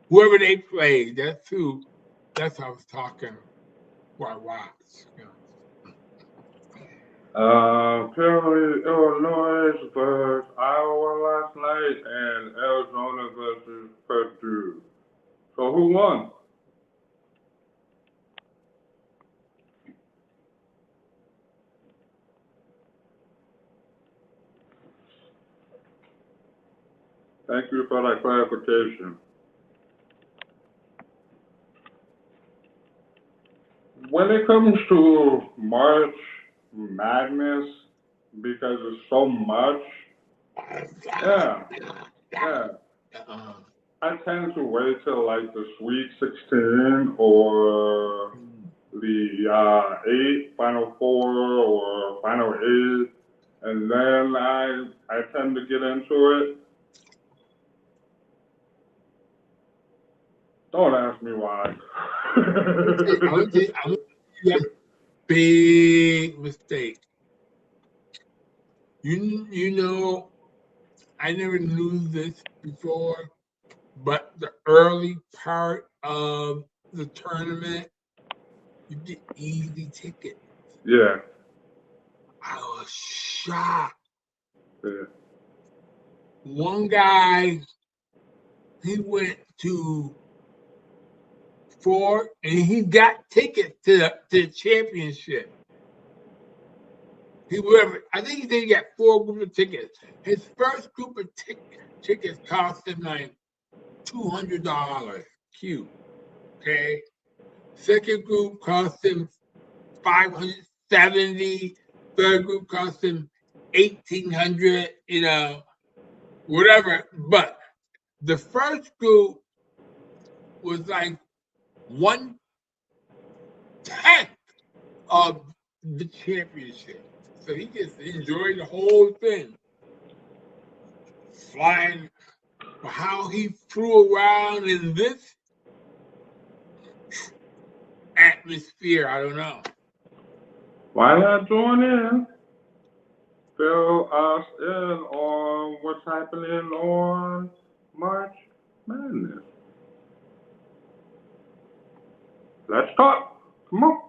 Whoever they played, that's who. That's how I was talking. Who I watched. You know. Apparently Illinois versus Iowa last night and Arizona versus Purdue. So who won? Thank you for that clarification. When it comes to March Madness, because it's so much, yeah, yeah. I tend to wait till like the Sweet 16 or the 8, Final 4 or Final 8, and then I tend to get into it. Don't ask me why. I'm that's big mistake. You know, I never knew this before, but the early part of the tournament, you get easy tickets. Yeah. I was shocked. Yeah. One guy, he went to 4 and he got tickets to the championship. I think he said he got 4 groups of tickets. His first group of tickets cost him like $200. Cute. Okay. Second group cost him $570. Third group cost him $1,800. Whatever. But the first group was like 1/10 of the championship. So he just enjoyed the whole thing. Flying, how he flew around in this atmosphere, I don't know. Why not join in? Fill us in on what's happening on March Madness. Let's talk. Come on.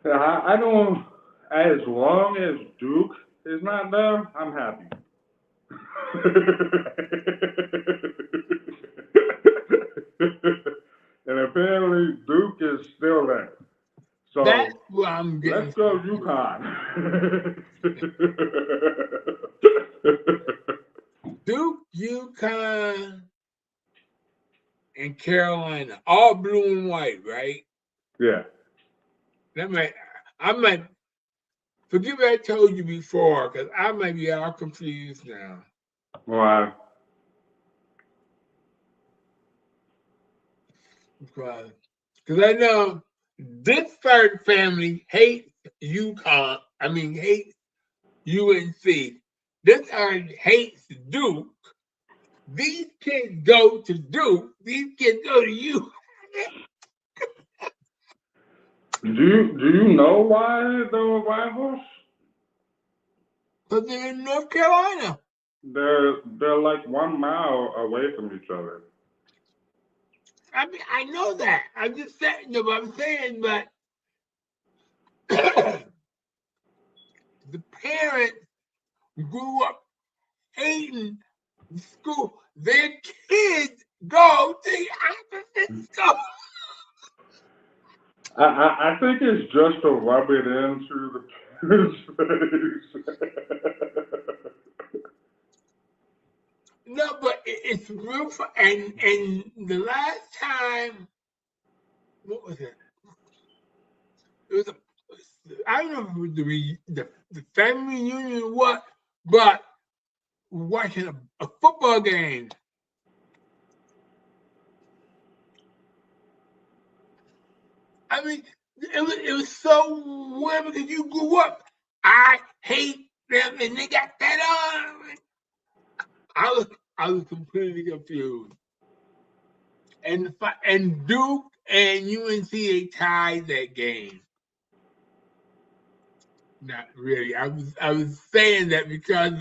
I don't, as long as Duke is not there, I'm happy. And apparently Duke is still there. So That's what I'm getting. Let's go UConn. Duke, UConn, and Carolina, all blue and white, right? Yeah. I might forget what I told you before, because I might be all confused now. Why? Because I know this third family hates UConn. I mean, hates UNC. This third hates Duke. These kids go to Duke. These kids go to U. Do you know why they're rivals? But they're in North Carolina. They're like 1 mile away from each other. I mean, I know that. I'm just saying, no, but I'm saying, but the parents grew up hating the school. Their kids go to the opposite school. I think it's just to rub it into the parents' face. No, but it's real. And the last time, what was it? It was I don't know if it was the family reunion or what, but watching a football game. I mean, it was so weird because you grew up. I hate them, and they got that on. I was completely confused. And Duke and UNC they tied that game. Not really. I was saying that because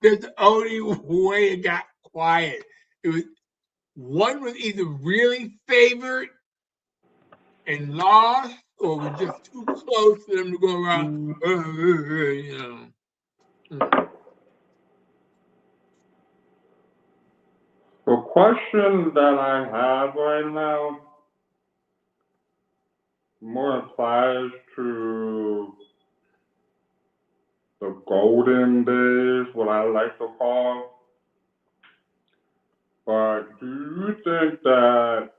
that's the only way it got quiet. It was one was either really favored and lost, or was just too close for them to go around. The question that I have right now, more applies to the golden days, what I like to call. But do you think that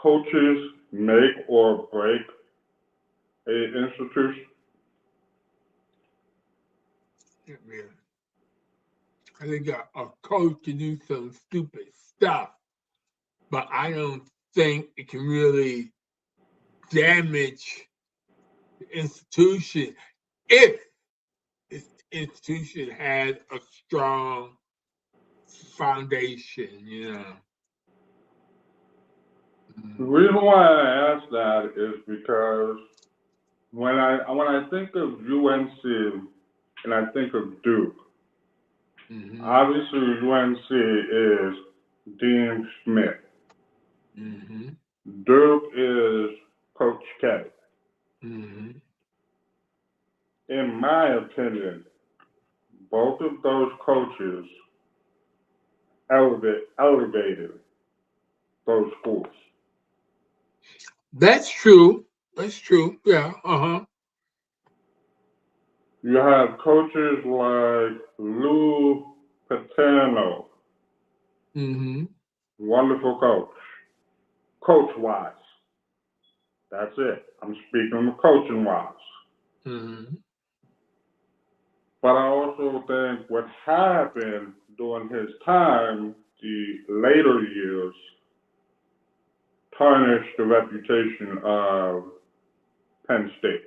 coaches make or break a institution? Yeah, man. I think a coach can do some stupid stuff, but I don't think it can really damage the institution if the institution has a strong foundation, you know. The reason why I ask that is because when I think of UNC and I think of Duke, obviously UNC is Dean Smith. Duke is Coach K. In my opinion, both of those coaches elevated those schools. That's true. That's true. Yeah. You have coaches like Lou Paterno, wonderful coach, coach-wise. That's it. I'm speaking of coaching-wise. But I also think what happened during his time, the later years, tarnished the reputation of Penn State.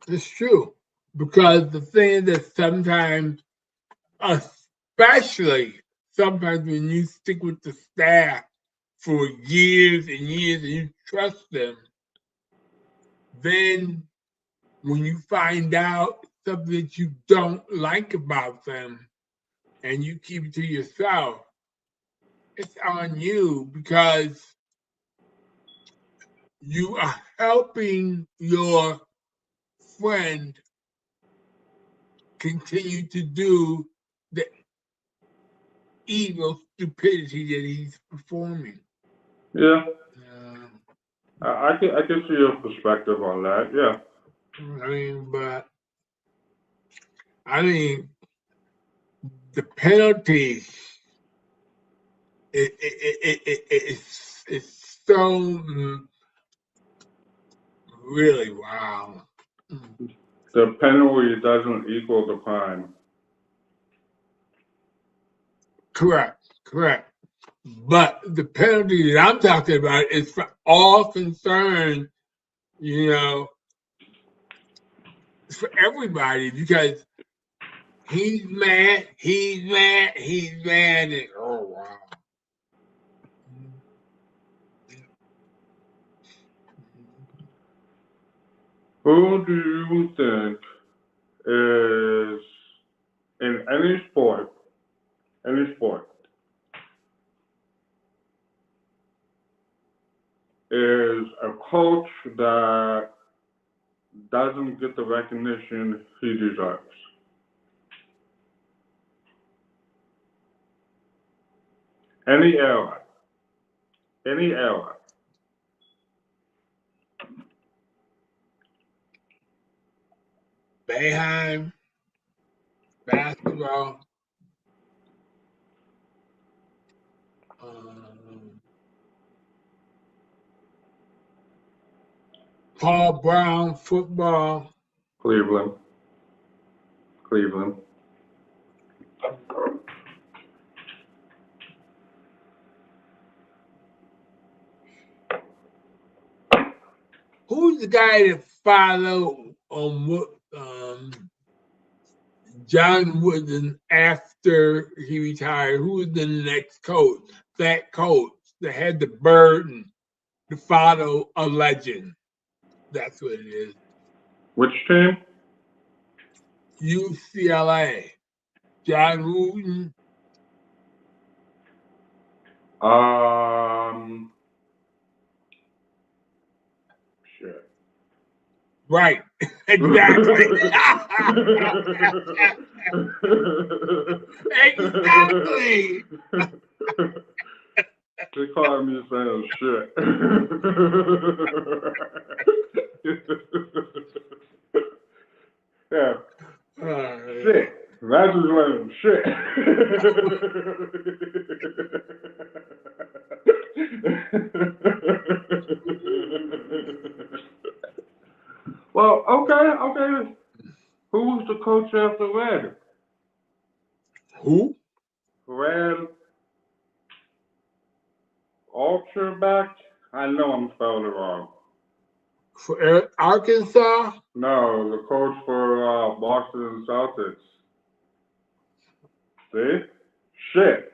It's true. Because the thing that sometimes, especially sometimes when you stick with the staff for years and years and you trust them, then when you find out something that you don't like about them and you keep it to yourself, it's on you because you are helping your friend continue to do the evil stupidity that he's performing. Yeah. I can see your perspective on that. Yeah. I mean, the penalties it's so really wow. The penalty doesn't equal the crime. Correct. But the penalty that I'm talking about is for all concerned, you know, it's for everybody because he's mad, and oh wow. Who do you think is in any sport, is a coach that doesn't get the recognition he deserves? Any era. Bayheim, basketball. Paul Brown, football. Cleveland. Who's the guy that followed on what John Wooden after he retired? Who was the next coach? That coach that had the burden to follow a legend. That's what it is. Which team? UCLA. John Wooden. Shit. Right. Exactly. Exactly. She called me saying shit. Yeah, shit. That's just like shit. Well, okay. Who was the coach after Red? Who? Red Ultraback? I know I'm spelling it wrong. For Arkansas? No, the coach for Boston Celtics. See? Shit.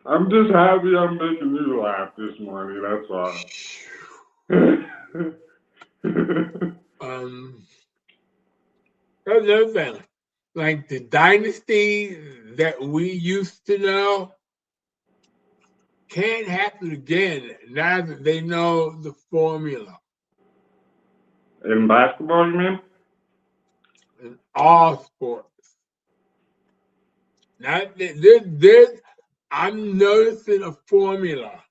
I'm just happy I'm making you laugh this morning, that's all. Another thing, like the dynasty that we used to know can't happen again now that they know the formula. In basketball, you mean? In all sports. Now, I'm noticing a formula,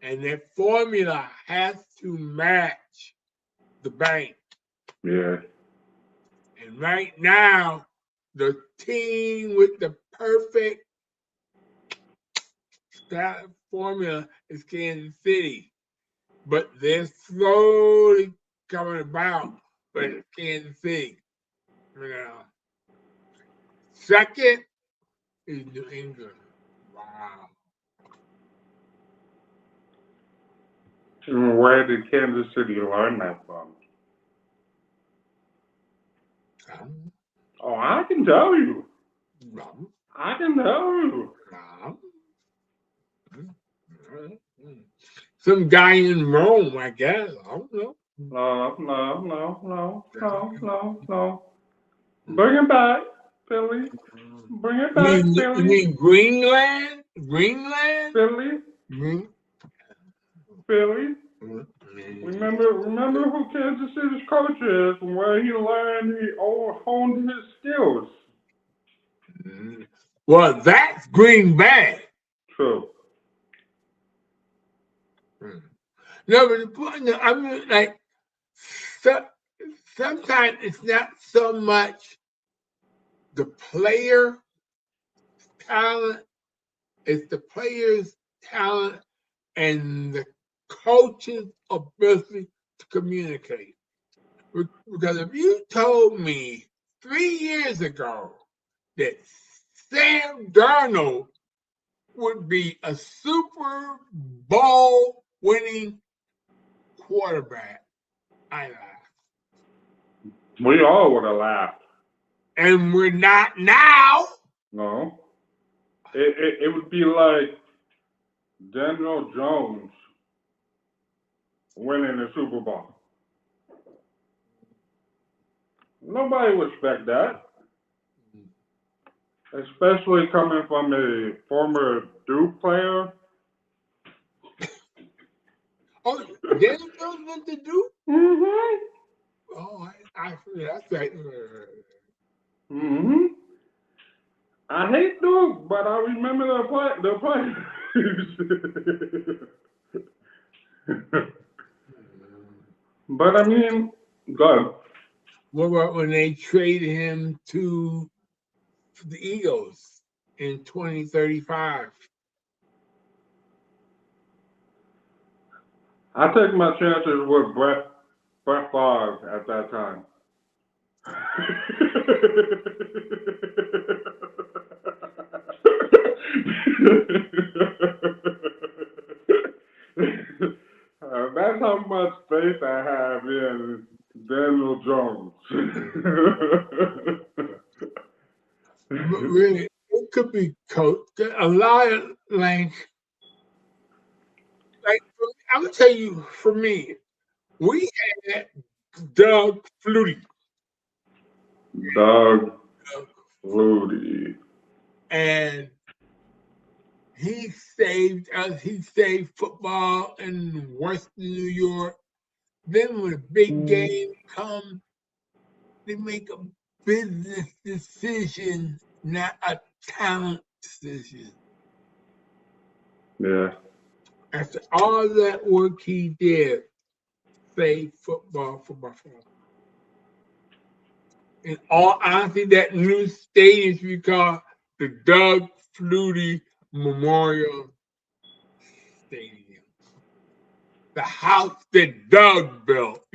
and that formula has to match the bank. Yeah. And right now, the team with the perfect formula is Kansas City, but they're slowly coming about. But it's Kansas City. You know. Second is New England. Wow. Where did Kansas City learn that from? Oh, I can tell you. I can tell you. Some guy in Rome, I guess. I don't know. No. Bring it back, Philly. Bring it back, Philly. You mean Greenland? Greenland? Philly. Remember who Kansas City's coach is and where he honed his skills. Well, that's Green Bay. True. No, but the point, I mean, like, sometimes it's not so much the player talent, it's the player's talent and the coach's ability to communicate. Because if you told me 3 years ago that Sam Darnold would be a Super Bowl winning quarterback, I laughed. We all would have laughed. And we're not now. No. It would be like Daniel Jones winning the Super Bowl. Nobody would expect that. Especially coming from a former Duke player. Oh, Daniel Jones went to Duke? Mm-hmm. Oh, that's right. Mm-hmm. I hate Duke, but I remember their players. But I mean, good. What about when they traded him to the Eagles in 2035? I take my chances with Brett Favre at that time. That's how much faith I have in Daniel Jones. Really, it could be coached. A lot of like I'm gonna tell you, for me, we had Doug Flutie. Doug Flutie. And he saved us. He saved football in Western New York. Then when a big game comes, they make a business decision, not a talent decision. Yeah. After all that work he did, save football for Buffalo. In all honesty, that new stadium should be called the Doug Flutie Memorial Stadium. The house that Doug built.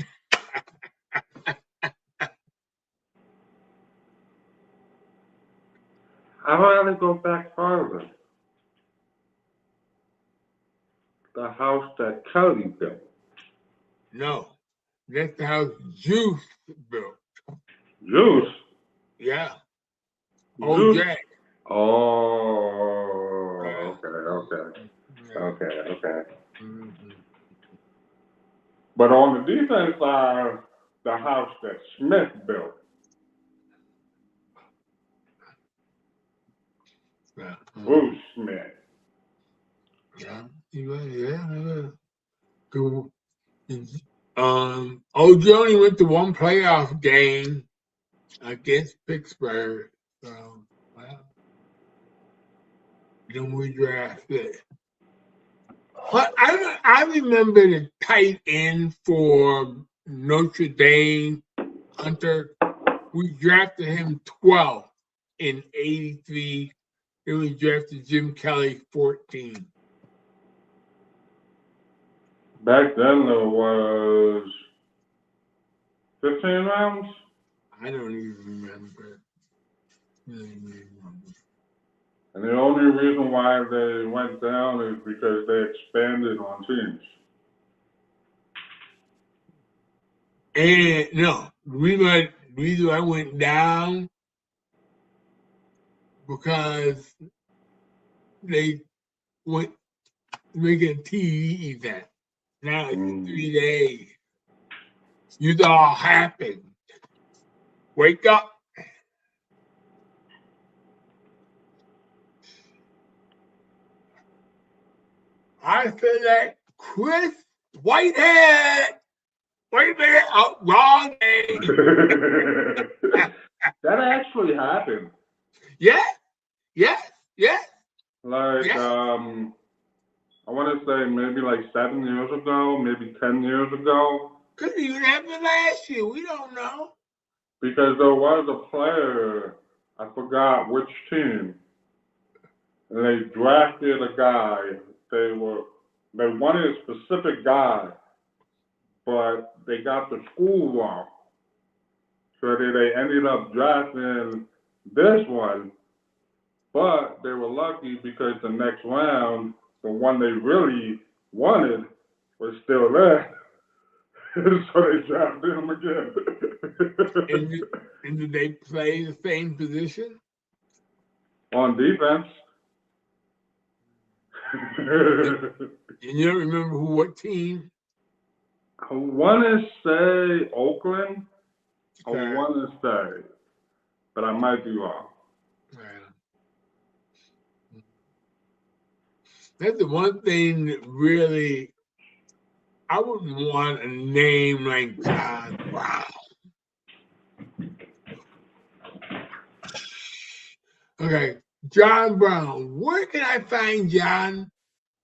I'd rather go back farther. The house that Kelly built. No, that's the house Juice built. Juice? Yeah. Juice? OJ. Oh, okay. Mm-hmm. But on the defense side, the house that Smith built. Yeah. Bruce Smith. Yeah. Cool. OJ only went to one playoff game against Pittsburgh. So, well, then we drafted. But I remember the tight end for Notre Dame, Hunter. We drafted him 12 in 83. Then we drafted Jim Kelly 14. Back then there was 15 rounds. I don't even remember. And the only reason why they went down is because they expanded on teams. And no, the reason I went down because they went making a TV event. Now it's 3 days. You all happened. Wake up. I said that Chris Whitehead. Wait a minute. Oh, wrong name. That actually happened. Yes. Like, I want to say maybe like 7 years ago, maybe 10 years ago. Could even happen last year. We don't know. Because there was a player, I forgot which team, and they drafted a guy. They wanted a specific guy, but they got the school wrong. So they ended up drafting this one, but they were lucky because the next round, the one they really wanted was still there. So they drafted him again. And did they play the same position? On defense. And you don't remember what team? I want to say Oakland. Okay. I want to say, but I might be wrong. Yeah. That's the one thing that really, I wouldn't want a name like John Brown. Okay, John Brown. Where can I find John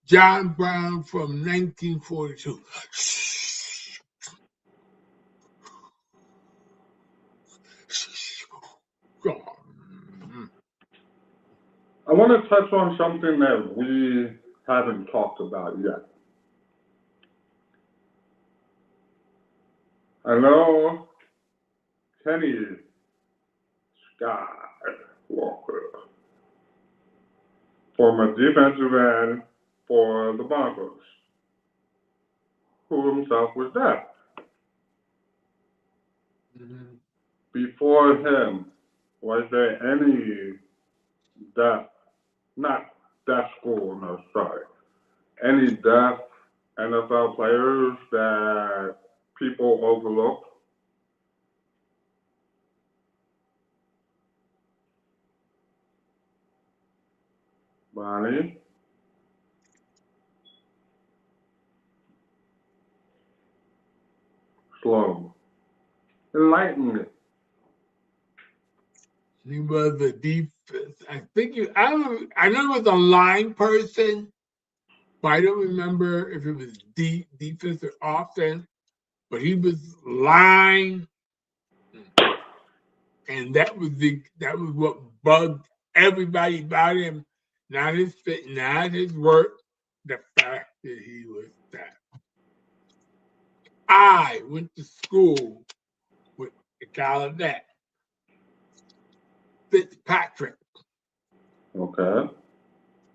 Brown from 1942? I want to touch on something that we haven't talked about yet. I know Kenny Skywalker, former defensive end for the Broncos, who himself was deaf. Mm-hmm. Before him, was there any deaf, not deaf school, no, sorry, any deaf NFL players that people overlook? Bonnie. Slow. Enlighten me. He was a defense. I think I know he was a line person, but I don't remember if it was defense or offense. But he was line, and that was what bugged everybody about him. Not his fit, not his work. The fact that he was that. I went to school with a guy like that, Fitzpatrick. Okay.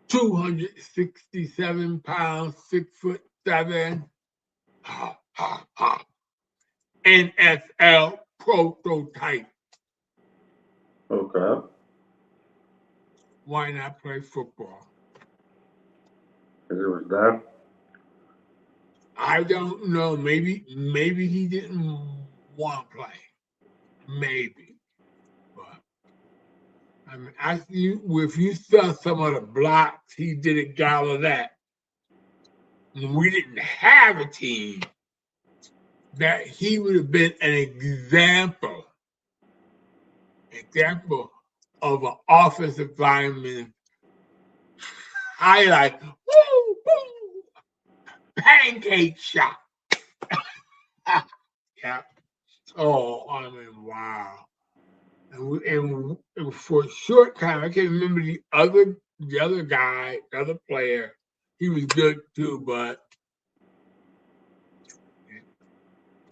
267 pounds, 6'7". Ha, ha, ha. NFL prototype. Okay. Why not play football? It was that. I don't know. Maybe he didn't want to play. Maybe. But I mean, if you saw some of the blocks he did at Gallaudet, we didn't have a team, that he would have been an example of an offensive lineman highlight. Woo, woo, pancake shot. Yeah. Oh, I mean, wow. And for a short time, I can't remember the other guy, the other player. He was good too, but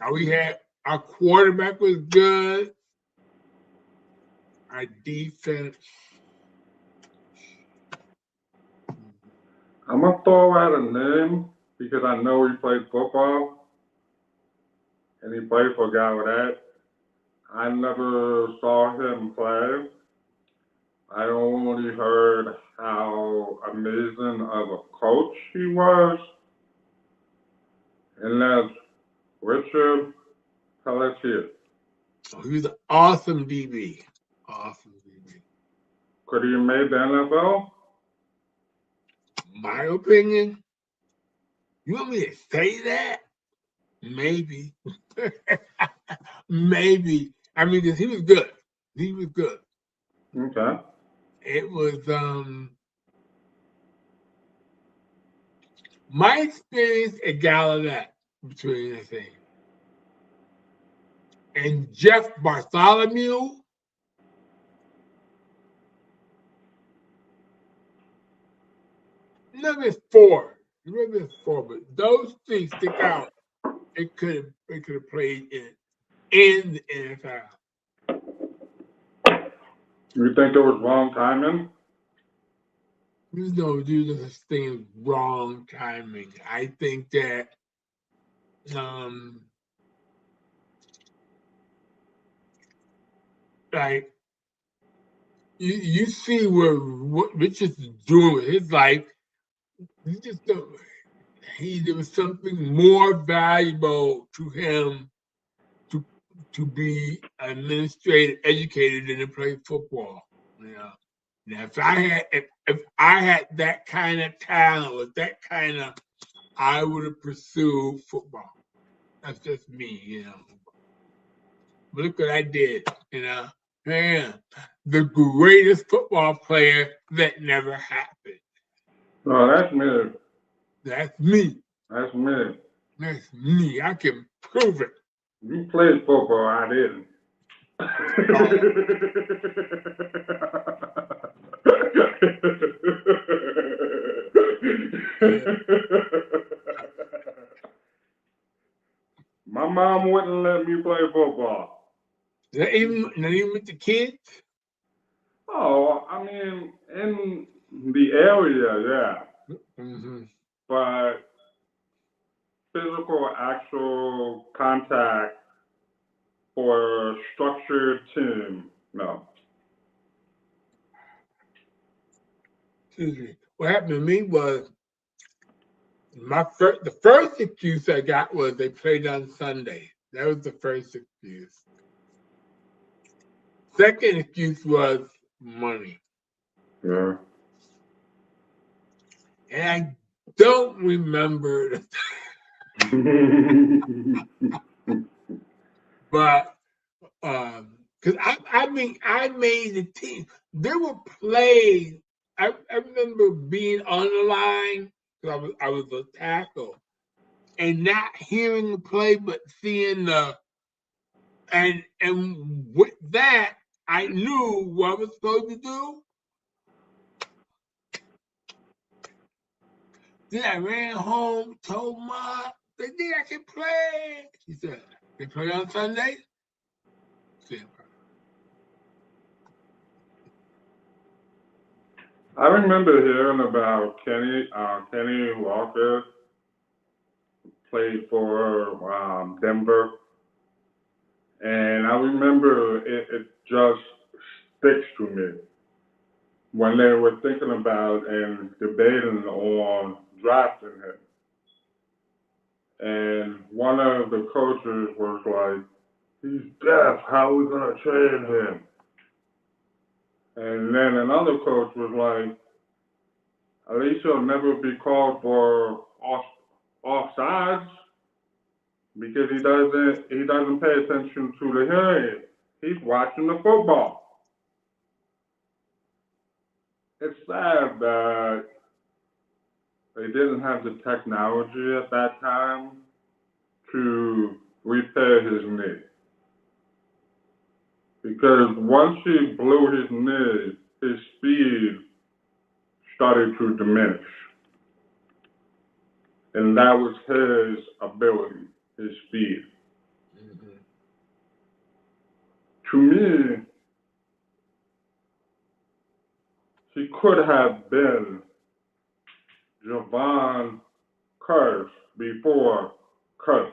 our quarterback was good. Our defense. I'm gonna throw out a name because I know he played football, and he played for Gallaudet. I never saw him play. I only heard how amazing of a coach he was, and that's Richard Pelletier. Oh, he was an awesome DB. Awesome DB. Could he have made the NFL? My opinion. You want me to say that? Maybe. Maybe. I mean, 'cause he was good. He was good. Okay. It was my experience at Gallaudet between the thing. And Jeff Bartholomew. Maybe it's four, but those three stick out. It could have played in the NFL. You think there was wrong timing? There's no such thing as wrong timing. I think that like you see what Richard's doing with his life. You just don't. There was something more valuable to him to be administrated, educated than to play football. You know. Now, if I had that kind of talent with that kind of, I would have pursued football. That's just me, you know. But look what I did, you know. Man, the greatest football player that never happened. No, that's me. That's me. That's me. That's me. I can prove it. You played football, I didn't. My mom wouldn't let me play football. Not even with the kids? Oh, I mean, in the area, yeah. Mm-hmm. But physical, actual contact for a structured team, no. Excuse me. What happened to me was the first excuse I got was they played on Sunday. That was the first excuse. Second excuse was money. Yeah. And I don't remember, but because I made the team. There were plays. I remember being on the line because I was a tackle and not hearing the play, but seeing the and with that I knew what I was supposed to do. Then I ran home, told Mom, they think I can play. She said, they play on Sunday? I remember hearing about Kenny Walker played for Denver, and I remember it just sticks to me when they were thinking about and debating on drafting him. And one of the coaches was like, he's deaf, how are we going to trade him? And then another coach was like, at least he'll never be called for offsides because he doesn't pay attention to the hearing. He's watching the football. It's sad that they didn't have the technology at that time to repair his knee. Because once he blew his knee, his speed started to diminish. And that was his ability, his speed. Mm-hmm. To me, he could have been Javon Curse before Curse.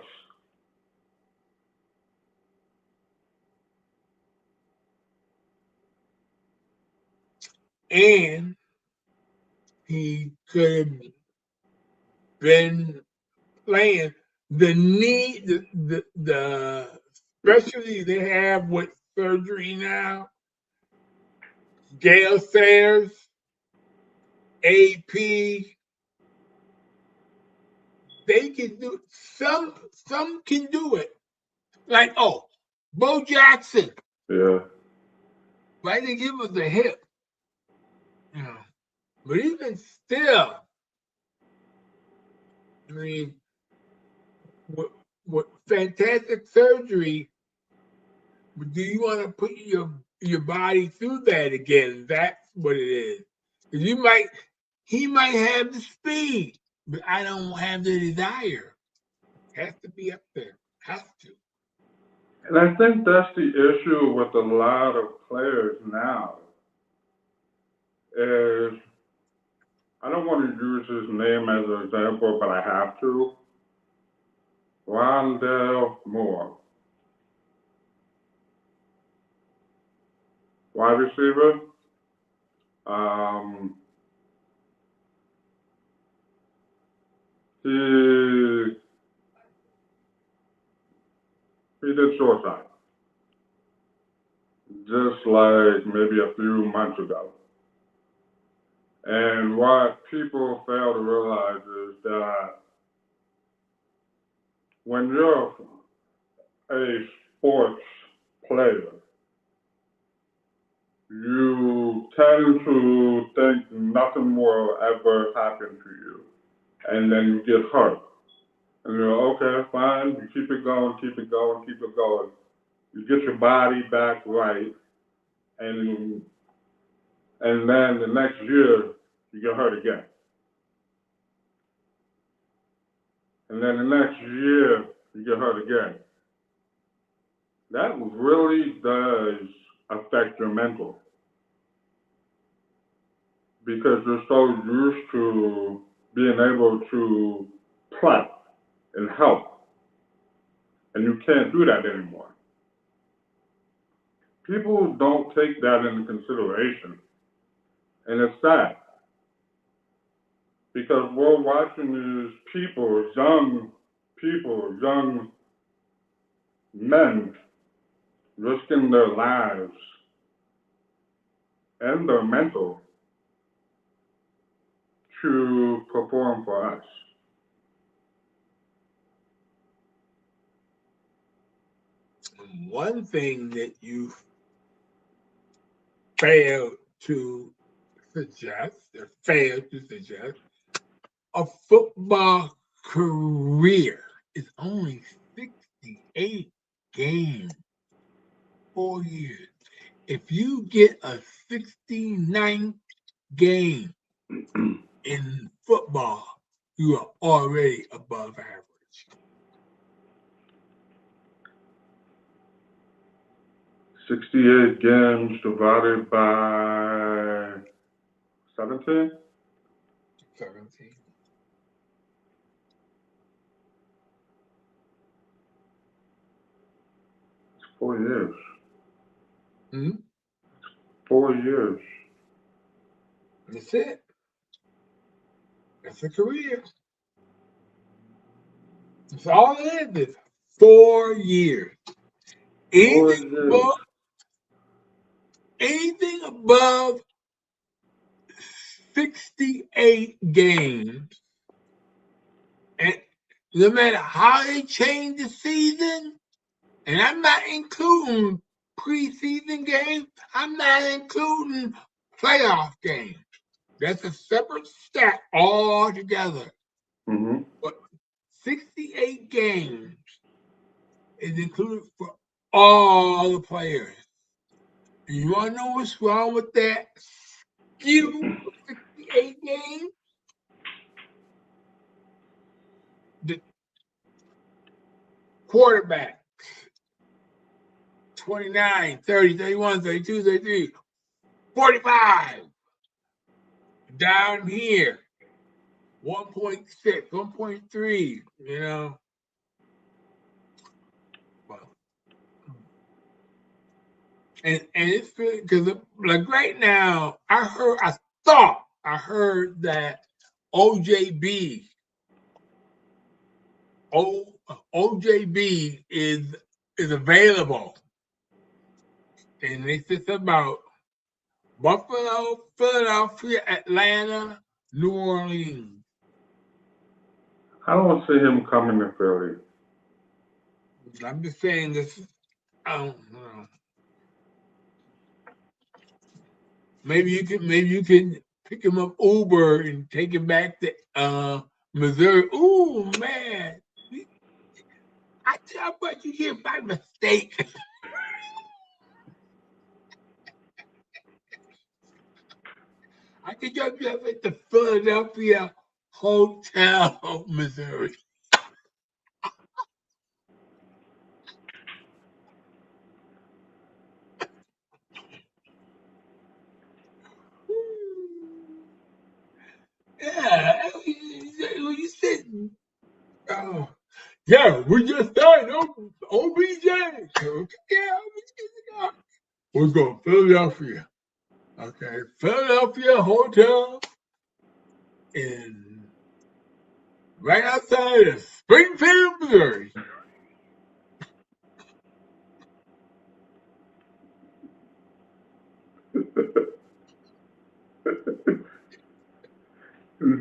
And he could have been playing the knee, the specialty they have with surgery now, Gale Sayers, AP, they can do some can do it. Like Bo Jackson. Yeah. Why they give us a hip? You know. But even still, I mean, with fantastic surgery, do you want to put your body through that again? That's what it is. Because he might have the speed, but I don't have the desire. It has to be up there. Has to. And I think that's the issue with a lot of players now. Is I don't want to use his name as an example, but I have to. Rondell Moore, wide receiver. Um, he did short side, just like maybe a few months ago. And what people fail to realize is that when you're a sports player, you tend to think nothing will ever happen to you. And then you get hurt. And you're okay, fine, you keep it going, keep it going, keep it going. You get your body back right, and then the next year you get hurt again. And then the next year you get hurt again. That really does affect your mental because you're so used to being able to play and help, and you can't do that anymore. People don't take that into consideration, and it's sad because we're watching these young men, risking their lives and their mental to perform for us. One thing that you failed to suggest, a football career is only 68 games, 4 years. If you get a 69th game in football, you are already above average. 68 games divided by 17? 17. It's 4 years. Hmm? 4 years. That's it. That's a career. That's all it is. 4 years. 4 Anything years. above, anything above 68 games, and no matter how they change the season, and I'm not including preseason games, I'm not including playoff games. That's a separate stat altogether. Mm-hmm. But 68 games is included for all the players. And you want to know what's wrong with that skew of 68 games? The quarterback, 29, 30, 31, 32, 33, 45. Down here, 1.6, 1.3, you know. Well, and it's because like right now, I heard that OJB OJB is available, and they said about Buffalo, Philadelphia, Atlanta, New Orleans. I don't see him coming to Philly. I'm just saying this. I don't know. Maybe you can pick him up Uber and take him back to Missouri. Ooh man, I tell what you here by mistake. I could drop you off at the Philadelphia Hotel, Missouri. Yeah, when you said, oh, yeah, we just signed OBJ. Yeah, we're going to Philadelphia. Okay, Philadelphia Hotel in right outside of Springfield, Missouri.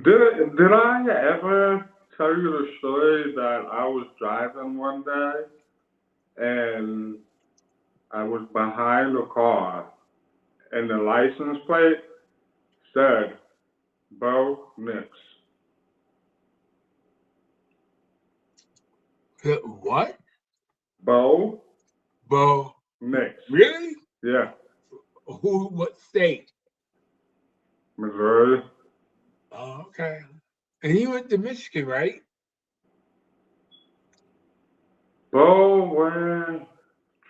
Did I ever tell you the story that I was driving one day and I was behind a car and the license plate said Bo Nix. What? Bo Bo? Nix. Really? Yeah. Who? What state? Missouri. Oh, okay. And he went to Michigan, right? Bo went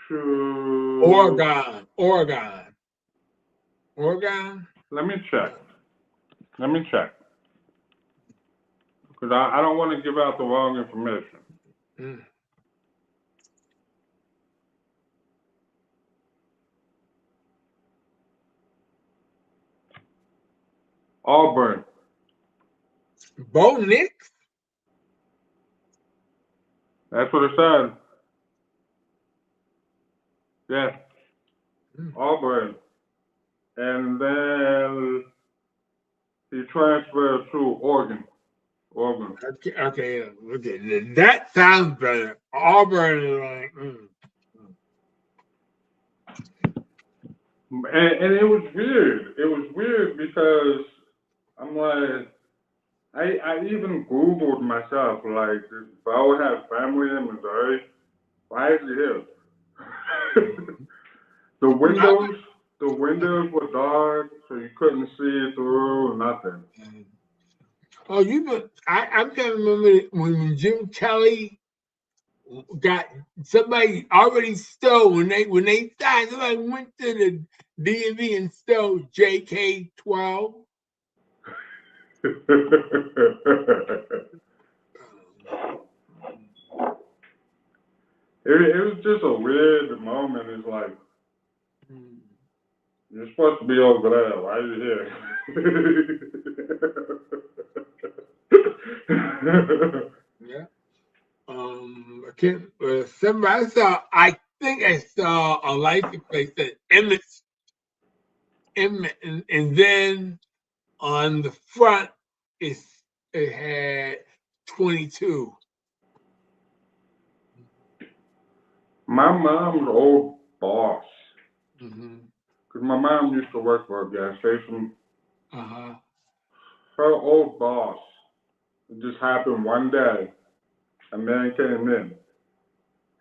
to Oregon. Let me check. Because I don't want to give out the wrong information. Mm. Auburn. Bo Nix? That's what it said. Yeah. Auburn. And then he transferred to Oregon. Oregon. Okay. That sounds better. Auburn is like, And it was weird. It was weird because I'm like, I even Googled myself, like, if I would have family in Missouri, why is he here? the windows were dark, so you couldn't see it through, nothing. Oh, I'm trying to remember when Jim Kelly got somebody already stole when they died. Somebody went to the DMV and stole JK-12. It was just a weird moment. It's like, you're supposed to be over there. Why are you here? Yeah. I think I saw a license plate that Emmett, and then on the front it had 22. My mom's old boss, because my mom used to work for a gas station. Her old boss, it just happened one day. A man came in,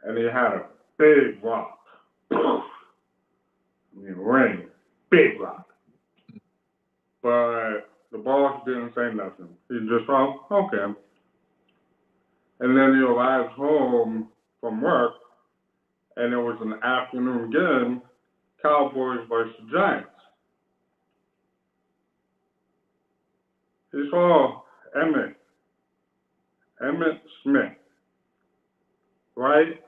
and he had a big rock. Rain, big rock. But the boss didn't say nothing. He just went, okay. And then he arrives home from work, and it was an afternoon game, Cowboys versus Giants. He saw Emmett Smith, right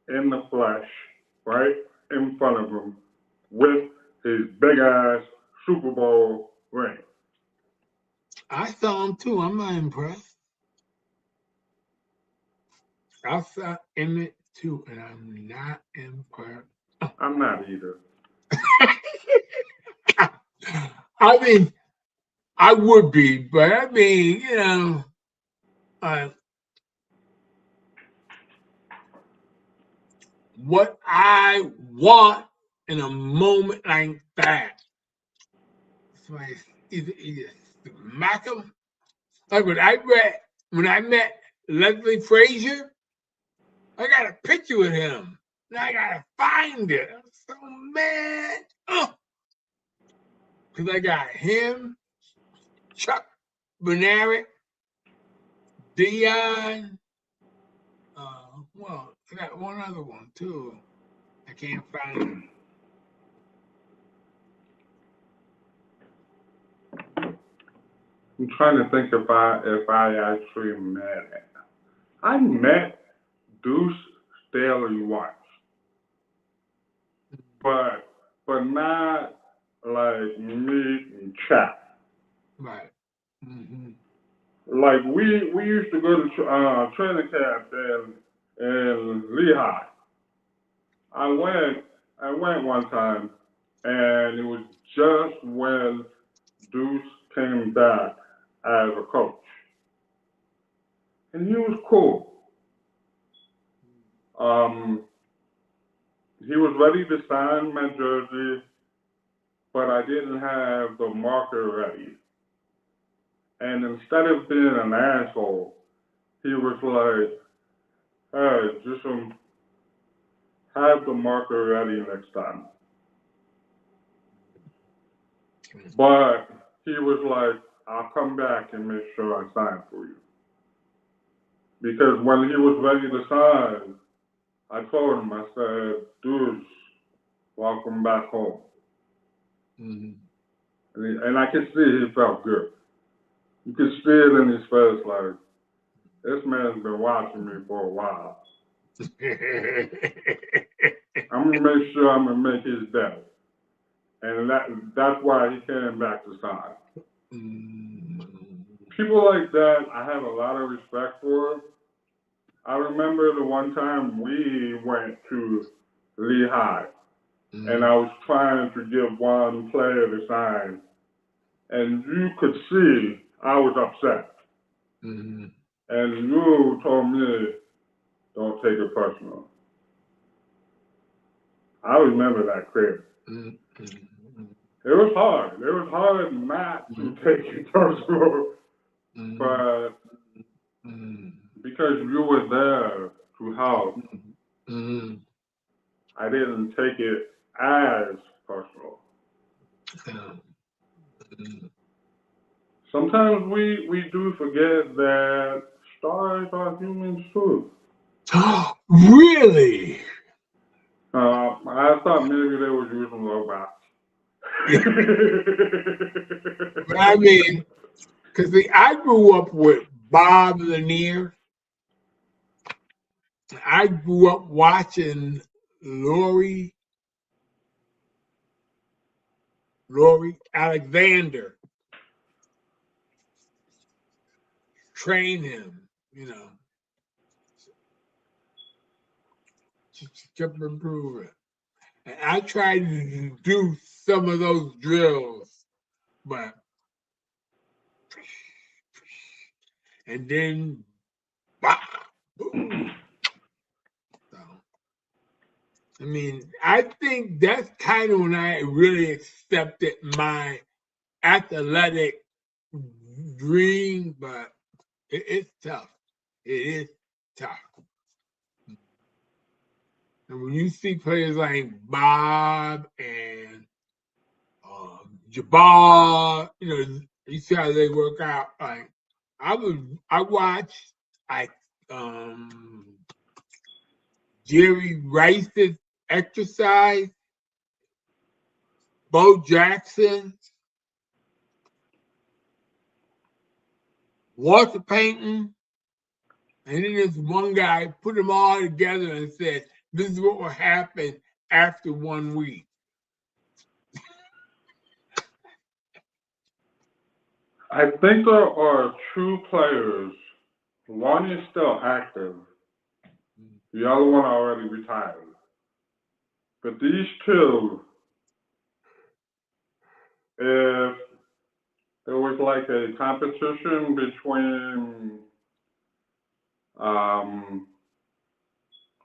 in the flesh, right in front of him, with his big ass Super Bowl ring. I saw him too. I'm not impressed. I saw Emmett too, and I'm not impressed. I'm not either. I mean, I would be, but I mean, what I want in a moment like that. So either smack him. Like when I met Leslie Frazier, I got a picture with him. Now I gotta find it. I'm so mad. Because I got him, Chuck Benaric, Dion. Well, I got one other one too. I can't find him. I'm trying to think if I actually met it. I met Deuce Staley once, but not like meet and chat. Right. Mm-hmm. Like we used to go to training camp in Lehigh. I went one time, and it was just when Deuce came back as a coach, and he was cool. He was ready to sign my jersey, but I didn't have the marker ready. And instead of being an asshole, he was like, hey, just have the marker ready next time. But he was like, I'll come back and make sure I sign for you. Because when he was ready to sign, I told him, I said, Deuce, welcome back home. And I could see he felt good. You could see it in his face, like, this man's been watching me for a while. I'm going to make sure I'm going to make his day. And that's why he came back to sign. People like that, I have a lot of respect for. I remember the one time we went to Lehigh, and I was trying to get one player to sign, and you could see I was upset. Mm-hmm. And you told me, don't take it personal. I remember that clearly. Mm-hmm. It was hard. It was hard not to take it personal, but because you were there to help, I didn't take it as personal. Sometimes we do forget that stars are humans too. Really? I thought maybe they were using robots. But I mean, because I grew up with Bob Lanier. I grew up watching Lori Alexander train him, she kept improving. And I tried to do some of those drills, but and then boom. So, I mean, I think that's kind of when I really accepted my athletic dream, but it's tough. It is tough. And when you see players like Bob and Jabbar, you see how they work out. Like I watched Jerry Rice's exercise, Bo Jackson, Walter Payton, and then this one guy put them all together and said, "This is what will happen after 1 week." I think there are two players. One is still active. The other one already retired. But these two, if there was like a competition between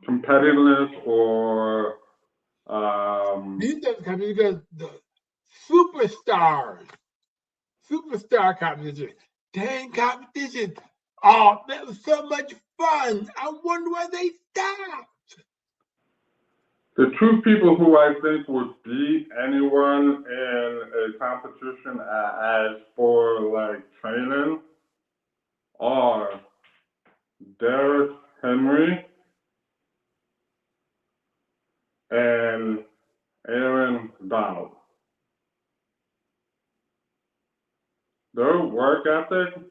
competitiveness or These are because the superstars, superstar competition, dang competition. Oh, that was so much fun. I wonder why they stopped. the two people who I think would beat anyone in a competition as for like training are Derrick Henry and Aaron Donald. Their work ethic,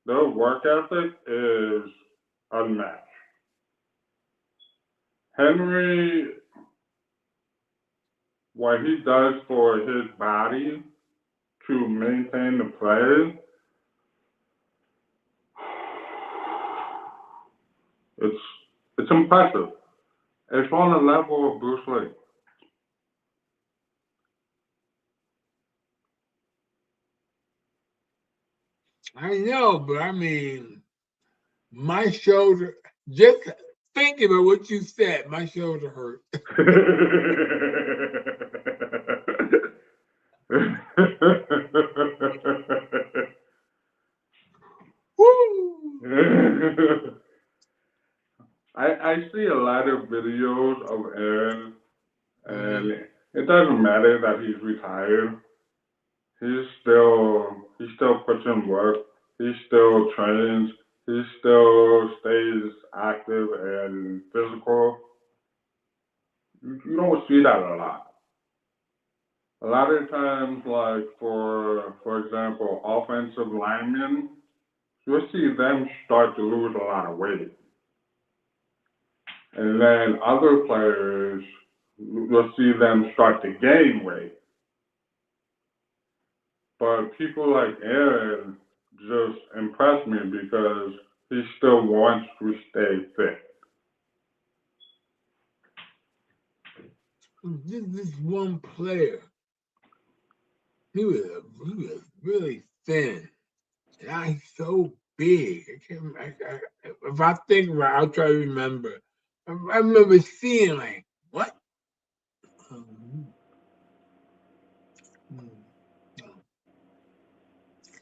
their work ethic is unmatched. Henry, what he does for his body to maintain the play, it's it's impressive. It's on the level of Bruce Lee. I know, but I mean, my shoulder, just thinking about what you said, my shoulder hurt. Woo! I see a lot of videos of Aaron, Mm-hmm. and it doesn't matter that he's retired. He still puts in work. He still trains. He still stays active and physical. You don't see that a lot. A lot of times, like for example, offensive linemen, you'll see them start to lose a lot of weight, and then other players, you'll see them start to gain weight. But people like Aaron just impress me because he still wants to stay fit. This one player he was really thin. And now he's so big. If I think about it, I'll try to remember. I remember seeing like, what? Um,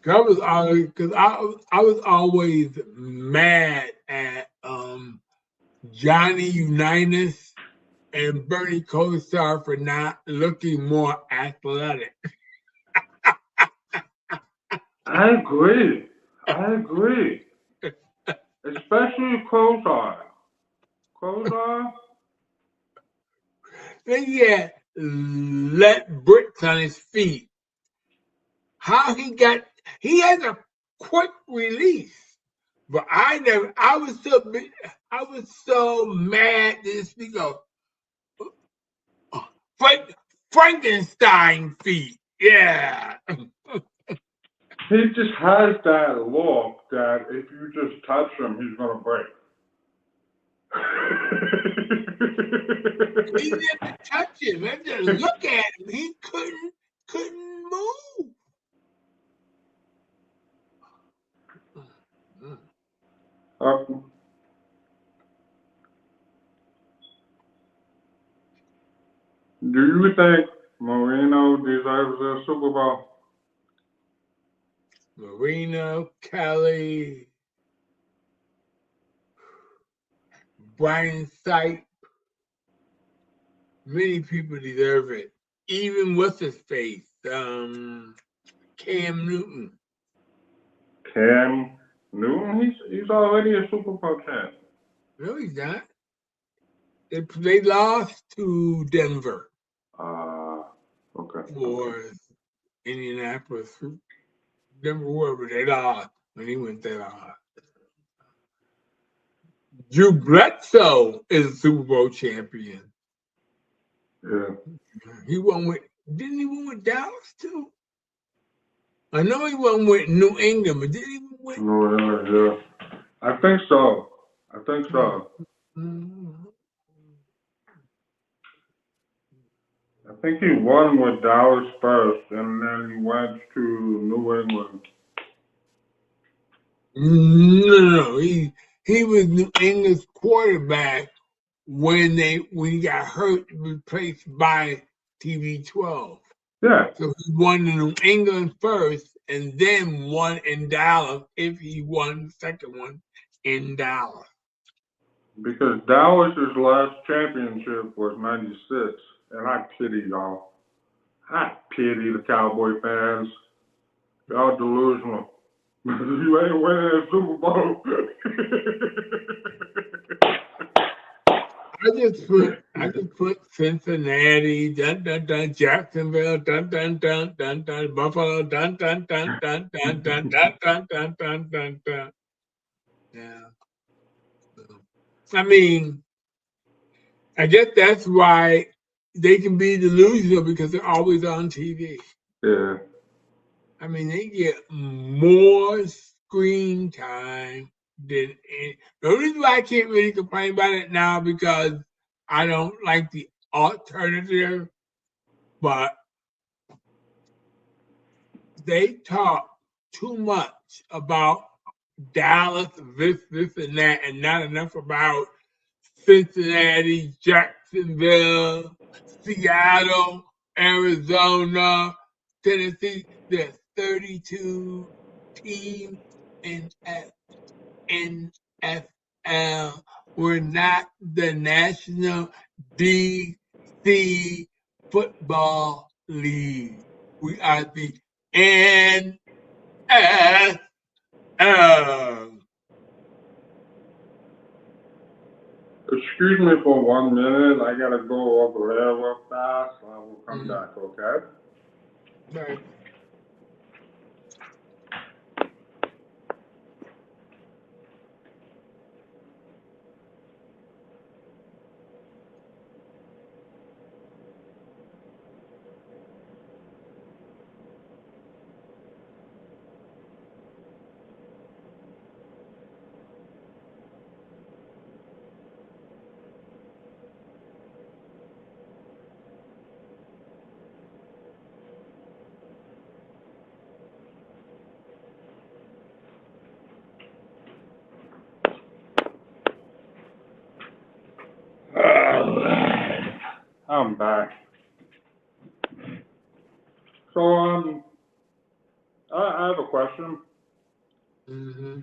I was always mad at Johnny Unitas and Bernie Kosar for not looking more athletic. I agree. I agree. Especially Kozar. Kozar? He had let bricks on his feet. How he has a quick release. But I was so mad this go, Frank, Frankenstein feet. Yeah. He just has that look that if you just touch him, he's gonna break. He didn't touch him. I just look at him. He couldn't move. uh, do you think Marino deserves a Super Bowl? Marino, Kelly, Brian Sight, many people deserve it. Even what's his face? Cam Newton. Cam Newton? He's already a Super Bowl champ. No, he's not. They lost to Denver Okay. or Indianapolis. Denver, wherever they lost when he went there. Drew Bledsoe is a Super Bowl champion. Yeah. He won with, didn't he win with Dallas too? I know he won with New England, but didn't he win? No, yeah. I think so. I think so. Mm-hmm. I think he won with Dallas first, and then he went to New England. No. He was New England's quarterback when he got hurt, replaced by TB12. Yeah, So he won in New England first, and then won in Dallas. If he won the second one in Dallas. because Dallas's last championship was '96, and I pity y'all. I pity the Cowboy fans. Y'all delusional. You ain't winning a Super Bowl. I just put Cincinnati, dun dun dun, Jacksonville, dun dun dun dun dun, Buffalo, dun dun dun dun dun dun dun dun dun dun dun dun. Yeah. I mean, I guess that's why they can be delusional because they're always on TV. Yeah, I mean, they get more screen time than any. The reason why I can't really complain about it now because I don't like the alternative, but they talk too much about Dallas, this, and that, and not enough about Cincinnati, Jacksonville, Seattle, Arizona, Tennessee. There's 32 teams in NFL. We're not the National DC Football League. We are the NFL. excuse me for 1 minute. I gotta go over there real fast. I will come back, okay? Right. I'm back. So, I have a question. Mm-hmm.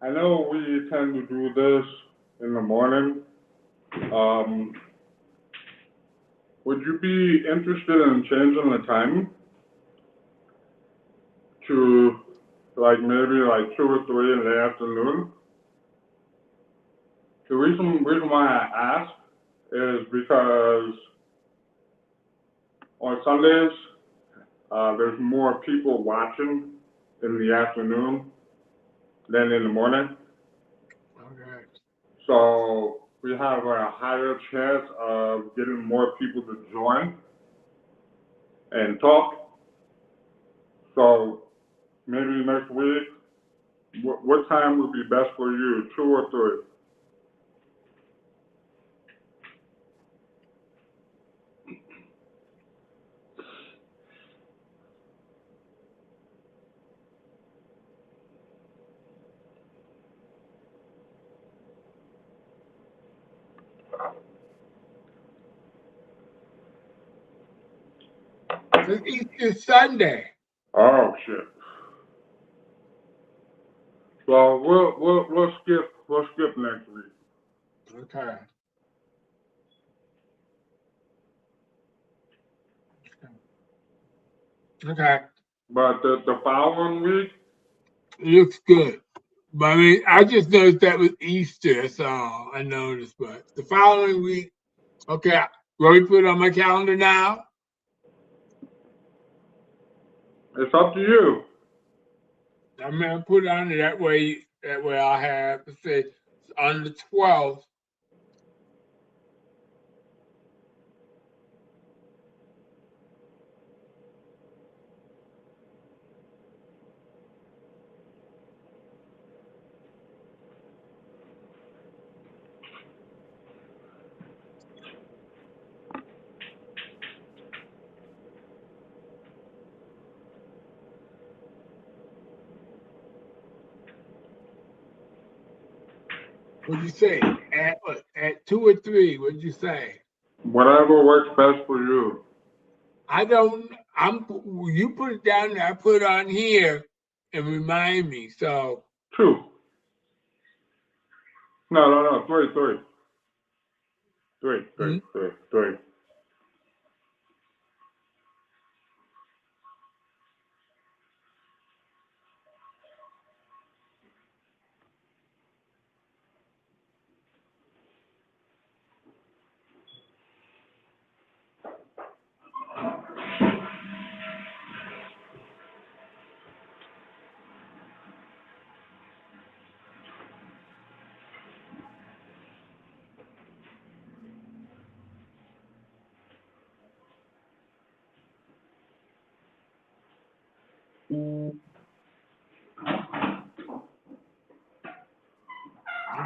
I know we tend to do this in the morning. Um, would you be interested in changing the time to like maybe like 2 or 3 in the afternoon? The reason why I ask is because on Sundays, there's more people watching in the afternoon than in the morning. Okay. So we have a higher chance of getting more people to join and talk. So maybe next week, what time would be best for you, 2 or 3? It's Easter Sunday. Oh shit. Well, we'll skip next week. Okay. Okay. But the following week, It looks good. But I mean, I just noticed that was Easter. That's all I noticed. But the following week, okay, will we put it on my calendar now? it's up to you. I'm gonna put it on there that way. That way, I'll have to say on the 12th. What'd you say? At what? At 2 or 3? What'd you say? Whatever works best for you. I don't. I'm. You put it down there. I put it on here and remind me. So 2. No. 3. 3. 3. hmm? 3. 3.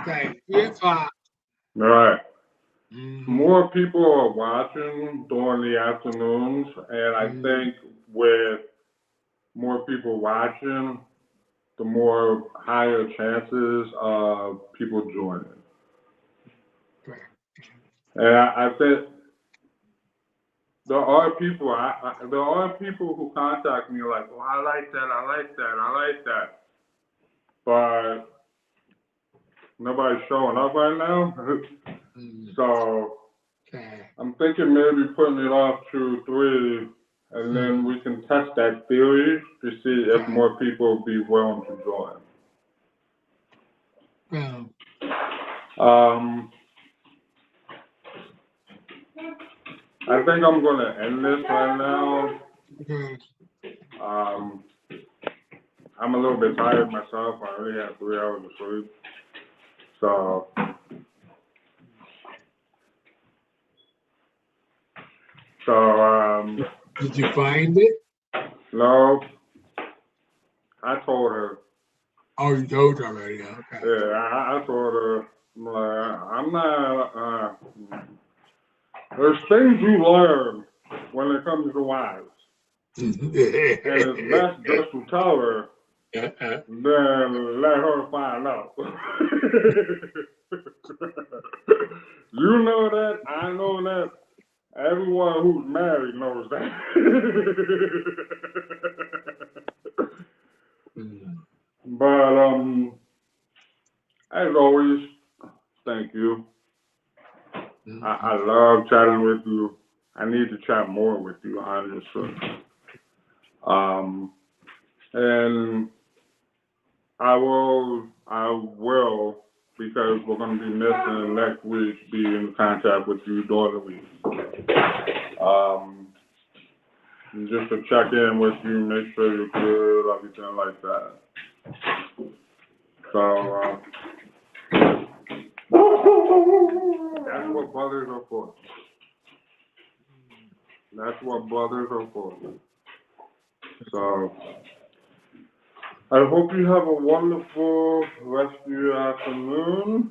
Okay, 3 o'clock. All right. Mm-hmm. More people are watching during the afternoons, and I Mm-hmm. think with more people watching, the more higher chances of people joining. Okay. And I think there are people who contact me like, well, I like that, I like that, but nobody's showing up right now. Mm-hmm. So Okay. I'm thinking maybe putting it off to 3, and then Mm-hmm. we can test that theory to see if Okay. more people be willing to join. Well, Um, I think I'm gonna end this right now. okay. Um, I'm a little bit tired myself. I already had 3 hours of sleep. So, so, Did you find it? no, I told her. Oh, you told her already. Okay. Yeah, I told her. I'm not. There's things you learn when it comes to wives, and it's best just to tell her than let her find out. You know that. I know that. Everyone who's married knows that. But as always, thank you. I love chatting with you. I need to chat more with you, honestly. And I will, because we're going to be missing next week, be in contact with you during the week. Just to check in with you, make sure you're good, everything like that. So, that's what brothers are for. That's what brothers are for. So, I hope you have a wonderful rest of your afternoon.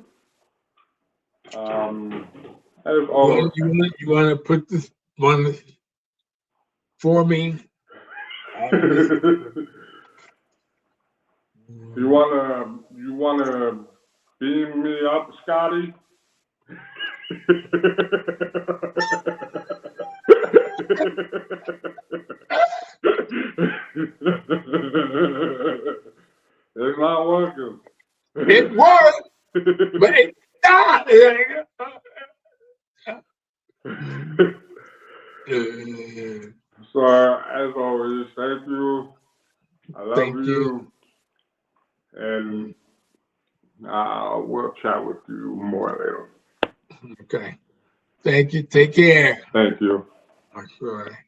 As always, you want to put this one for me? You wanna beam me up, Scotty? It's not working. It worked, but it's not. So, as always, thank you. I love Thank you. And we'll chat with you more later. Okay. Thank you. Take care. Thank you. Sure.